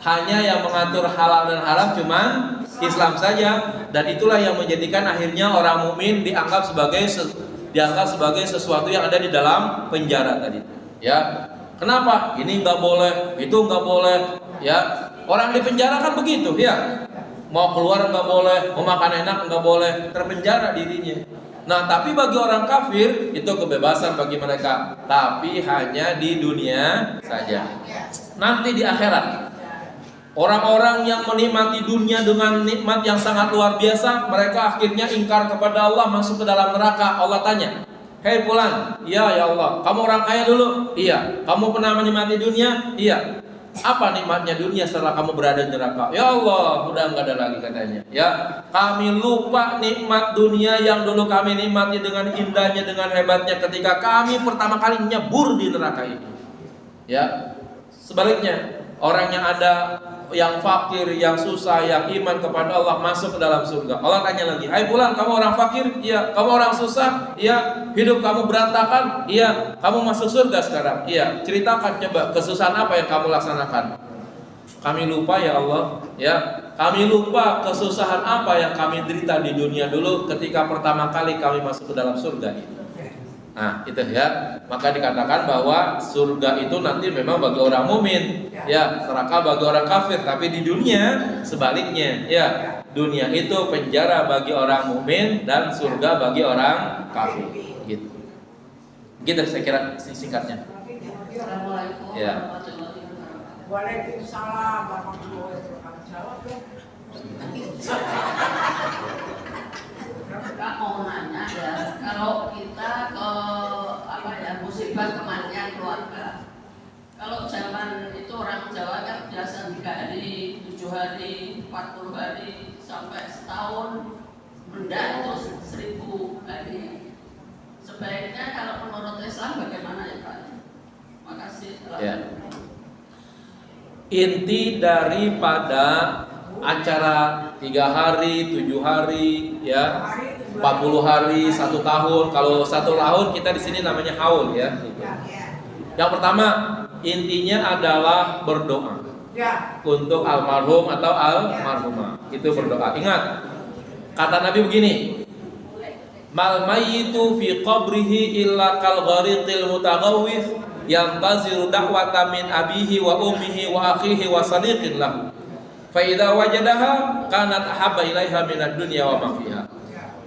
Hanya yang mengatur halal dan haram cuman Islam saja, dan itulah yang menjadikan akhirnya orang mukmin dianggap sebagai sesuatu yang ada di dalam penjara tadi. Ya. Kenapa? Ini enggak boleh, itu enggak boleh, ya. Orang di penjara kan begitu, ya. Mau keluar enggak boleh, mau makan enak enggak boleh, terpenjara dirinya. Nah, tapi bagi orang kafir itu kebebasan bagi mereka, tapi hanya di dunia saja. Nanti di akhirat, orang-orang yang menikmati dunia dengan nikmat yang sangat luar biasa, mereka akhirnya ingkar kepada Allah, masuk ke dalam neraka. Allah tanya, "Hei fulan, iya ya Allah, kamu orang kaya dulu?" "Iya." "Kamu pernah menikmati dunia?" "Iya." "Apa nikmatnya dunia setelah kamu berada di neraka?" "Ya Allah, udah enggak ada lagi," katanya. Ya, kami lupa nikmat dunia yang dulu kami nikmati dengan indahnya, dengan hebatnya ketika kami pertama kali nyebur di neraka ini. Ya. Sebaliknya, orang yang ada yang fakir, yang susah, yang iman kepada Allah masuk ke dalam surga. Allah tanya lagi, "Hai fulan, kamu orang fakir?" "Iya." "Kamu orang susah?" "Iya." "Hidup kamu berantakan?" "Iya." "Kamu masuk surga sekarang?" "Iya." "Ceritakan coba kesusahan apa yang kamu laksanakan?" "Kami lupa ya Allah." Ya, kami lupa kesusahan apa yang kami derita di dunia dulu ketika pertama kali kami masuk ke dalam surga ini. Nah, itu ya. Maka dikatakan bahwa surga itu nanti memang bagi orang mukmin, ya, neraka bagi orang kafir. Tapi di dunia sebaliknya, ya. Dunia itu penjara bagi orang mukmin dan surga bagi orang kafir. Gitu. Gitu saya kira singkatnya. Assalamualaikum Ya. warahmatullahi wabarakatuh. Waalaikumsalam warahmatullahi wabarakatuh. Jawab dong. Kak mau nanya ya, kalau kita ke musibah kematian keluarga, kalau zaman itu orang Jawa kan biasa 3 hari, 7 hari, 40 hari sampai setahun, benda itu 1000 hari. Sebaiknya kalau menurut Islam bagaimana ya Pak? Makasih. Ya. Inti daripada acara 3 hari, 7 hari, ya, 40 hari, 1 tahun. Kalau 1 tahun kita di sini namanya haul, ya. Gitu. Yang pertama, intinya adalah berdoa untuk almarhum atau almarhumah. Itu berdoa. Ingat, kata Nabi begini, mal mayyitu fi qabrihi illa kal ghariqil mutaghawwif yantaziru da'wata min abihi wa ummihi wa akhihi wa sadiqin lahu. Fa idza wajadaha kanat ahabba ilaiha minad dunya wa ma fiha.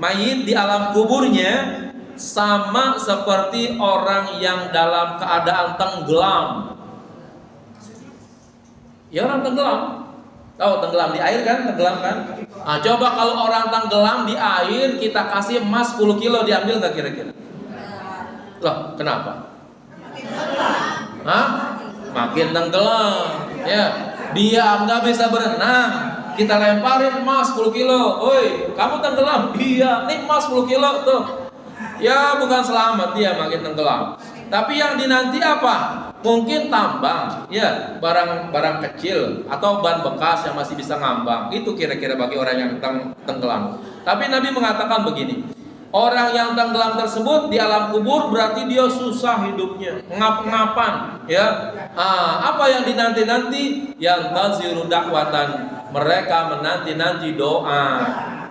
Mayit di alam kuburnya sama seperti orang yang dalam keadaan tenggelam. Ya, orang tenggelam. Tahu tenggelam di air kan? Tenggelam kan? Nah, coba kalau orang tenggelam di air kita kasih emas 10 kilo, diambil nggak kira-kira? Loh, kenapa? Hah? Makin tenggelam. Ya, dia nggak bisa berenang, kita lemparin emas 10 kilo. Oi, kamu tenggelam? Iya, nih emas 10 kilo tuh. Ya, bukan selamat, dia makin tenggelam. Tapi yang dinanti apa? Mungkin tambang, ya, barang-barang kecil atau ban bekas yang masih bisa ngambang. Itu kira-kira bagi orang yang tenggelam. Tapi Nabi mengatakan begini, orang yang tenggelam tersebut di alam kubur berarti dia susah hidupnya, ngap-ngapan, ya. Apa yang dinanti-nanti? Yang taziru dakwatan, mereka menanti-nanti doa.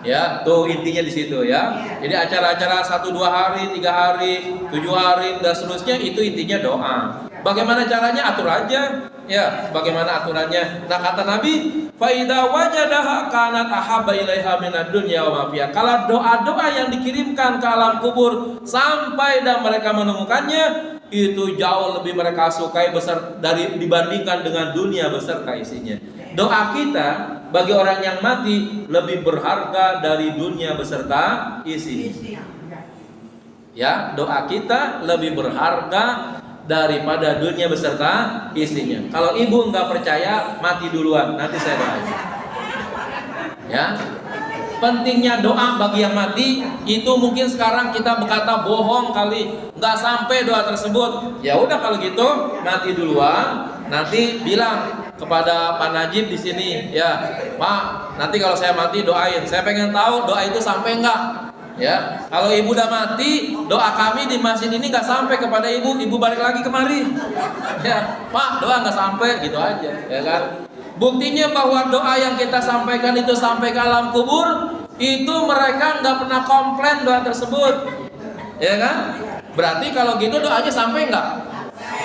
Ya, tuh intinya di situ, ya. Jadi acara-acara 1-2 hari, 3 hari, 7 hari dan seterusnya itu intinya doa. Bagaimana caranya? Atur aja. Ya, bagaimana aturannya? Nah, kata Nabi, fa idza wajadaha kanat ahabba ilaiha minad dunya wa ma fiha. Kalau doa-doa yang dikirimkan ke alam kubur sampai dan mereka menemukannya, itu jauh lebih mereka sukai dibandingkan dengan dunia beserta isinya. Doa kita bagi orang yang mati lebih berharga dari dunia beserta isinya. Ya, doa kita lebih berharga daripada dunia beserta isinya. Kalau ibu nggak percaya, mati duluan, nanti saya doain. Ya, pentingnya doa bagi yang mati itu mungkin sekarang kita berkata bohong kali, nggak sampai doa tersebut. Ya udah kalau gitu mati duluan, nanti bilang kepada Pak Najib di sini, ya Pak, nanti kalau saya mati doain. Saya pengen tahu doa itu sampai nggak. Ya, kalau ibu udah mati, doa kami di masjid ini nggak sampai kepada ibu, ibu balik lagi kemari. Ya, Pak, doa nggak sampai, gitu aja, ya kan? Buktinya bahwa doa yang kita sampaikan itu sampai ke alam kubur, itu mereka nggak pernah komplain doa tersebut, ya kan? Berarti kalau gitu doanya sampai nggak?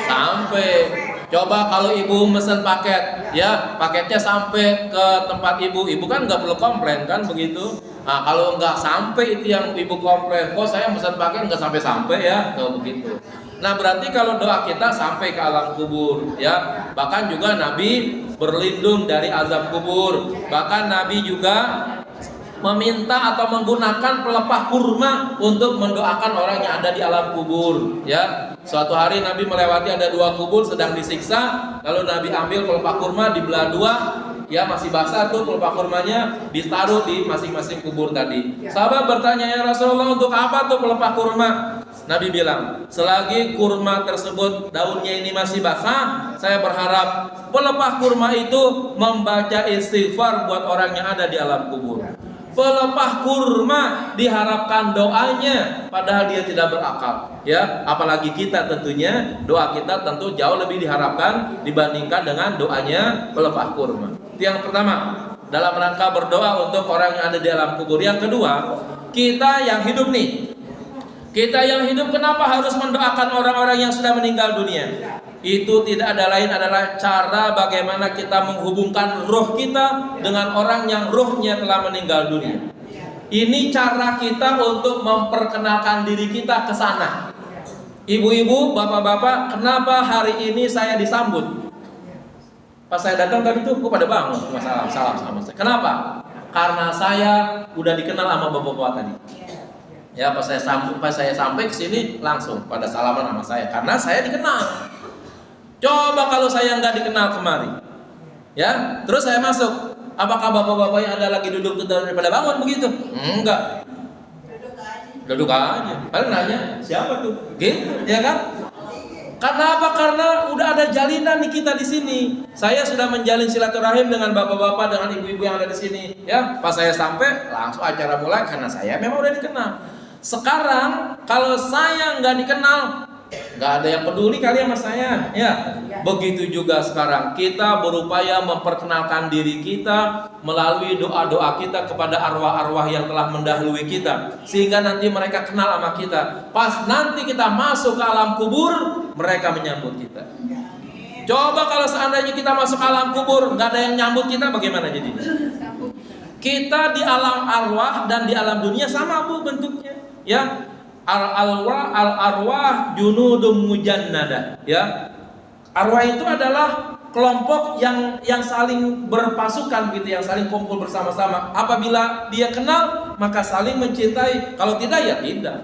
Sampai. Coba kalau ibu mesen paket, ya paketnya sampai ke tempat ibu kan nggak perlu komplain kan begitu. Nah, kalau nggak sampai itu yang ibu komplain, kok saya mesen paket nggak sampai ya, kalau begitu. Nah, berarti kalau doa kita sampai ke alam kubur, ya. Bahkan juga Nabi berlindung dari azab kubur. Bahkan Nabi juga meminta atau menggunakan pelepah kurma untuk mendoakan orang yang ada di alam kubur, ya. Suatu hari Nabi melewati ada 2 kubur sedang disiksa, lalu Nabi ambil pelepah kurma dibelah 2, ya masih basah tuh pelepah kurmanya, ditaruh di masing-masing kubur tadi. Sahabat bertanya, ya Rasulullah, untuk apa tuh pelepah kurma? Nabi bilang, selagi kurma tersebut daunnya ini masih basah, saya berharap pelepah kurma itu membaca istighfar buat orang yang ada di alam kubur. Pelepah kurma diharapkan doanya, padahal dia tidak berakal, ya. Apalagi kita tentunya, doa kita tentu jauh lebih diharapkan dibandingkan dengan doanya pelepah kurma. Itu yang pertama, dalam rangka berdoa untuk orang yang ada di alam kubur. Yang kedua, kita yang hidup nih, Kita yang hidup kenapa harus mendoakan orang-orang yang sudah meninggal dunia? Itu tidak ada lain adalah cara bagaimana kita menghubungkan roh kita dengan orang yang rohnya telah meninggal dunia. Ini cara kita untuk memperkenalkan diri kita ke sana. Ibu-ibu, bapak-bapak, kenapa hari ini saya disambut? Pas saya datang tadi tuh, gue pada bangun, salam sama saya. Kenapa? Karena saya udah dikenal sama bapak-bapak tadi. Ya, pas saya sampai ke sini langsung pada salaman sama saya, karena saya dikenal. Coba kalau saya nggak dikenal kemari, ya, terus saya masuk, apakah bapak-bapak yang ada lagi duduk daripada bangun begitu? Enggak. Duduk aja. Paling nanya siapa tuh? Gitu, ya kan? Karena apa? Karena udah ada jalinan nih kita di sini. Saya sudah menjalin silaturahim dengan bapak-bapak, dengan ibu-ibu yang ada di sini. Ya, pas saya sampai langsung acara mulai karena saya memang udah dikenal. Sekarang kalau saya nggak dikenal, nggak ada yang peduli kali sama saya. Ya, begitu juga sekarang kita berupaya memperkenalkan diri kita melalui doa-doa kita kepada arwah-arwah yang telah mendahului kita, sehingga nanti mereka kenal sama kita. Pas nanti kita masuk ke alam kubur, mereka menyambut kita. Coba kalau seandainya kita masuk alam kubur nggak ada yang nyambut kita, bagaimana jadinya? Kita di alam arwah dan di alam dunia sama bu bentuknya. Ya, al-arwah junudum mujannada. Ya, arwah itu adalah kelompok yang saling berpasukan gitu, yang saling kumpul bersama-sama. Apabila dia kenal, maka saling mencintai. Kalau tidak, ya tidak.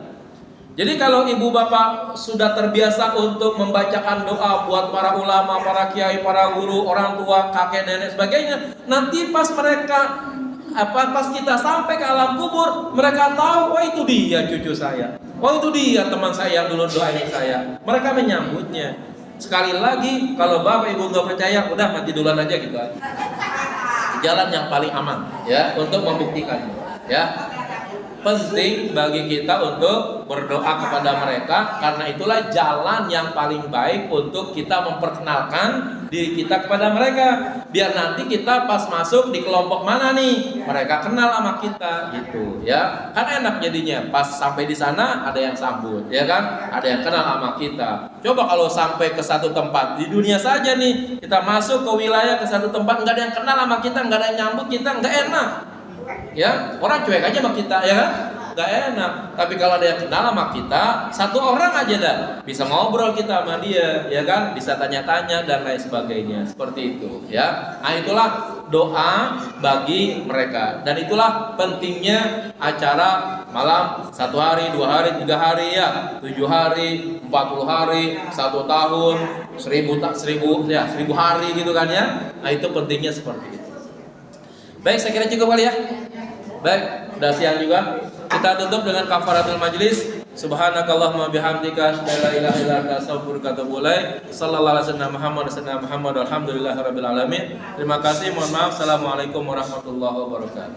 Jadi kalau ibu bapak sudah terbiasa untuk membacakan doa buat para ulama, para kiai, para guru, orang tua, kakek, nenek, sebagainya, nanti pas kita sampai ke alam kubur, mereka tahu, oh itu dia cucu saya, oh itu dia teman saya yang dulu doain saya. Mereka menyambutnya. Sekali lagi, kalau bapak ibu nggak percaya, udah mati duluan aja gitu aja. Jalan yang paling aman, ya, untuk membuktikannya. Ya, penting bagi kita untuk berdoa kepada mereka, karena itulah jalan yang paling baik untuk kita memperkenalkan diri kita kepada mereka. Biar nanti kita pas masuk di kelompok mana nih, mereka kenal sama kita gitu, ya. Kan enak jadinya. Pas sampai di sana ada yang sambut, ya kan? Ada yang kenal sama kita. Coba kalau sampai ke satu tempat di dunia saja nih, kita masuk ke wilayah ke satu tempat nggak ada yang kenal sama kita, nggak ada yang nyambut kita, nggak enak. Ya, orang cuek aja sama kita, ya kan? Gak enak. Tapi kalau ada yang kenal sama kita, satu orang aja dah, bisa ngobrol kita sama dia, ya kan? Bisa tanya-tanya dan lain sebagainya. Seperti itu, ya. Nah, itulah doa bagi mereka. Dan itulah pentingnya acara malam 1 hari, 2 hari, 3 hari, ya, 7 hari, 40 hari, 1 tahun, 1000 hari gitu kan, ya. Nah, itu pentingnya seperti itu. Baik, saya kira cukup kali ya. Baik, udah siang juga. Kita tutup dengan kafaratul majlis. Subhanakallahumma bihamdika asyhadu an la ilaha illa anta astaghfiruka wa atubu ilaik. Sallallahu alaihi wasallam Muhammad alhamdulillahirabbil alamin. Terima kasih, mohon maaf. Assalamualaikum warahmatullahi wabarakatuh.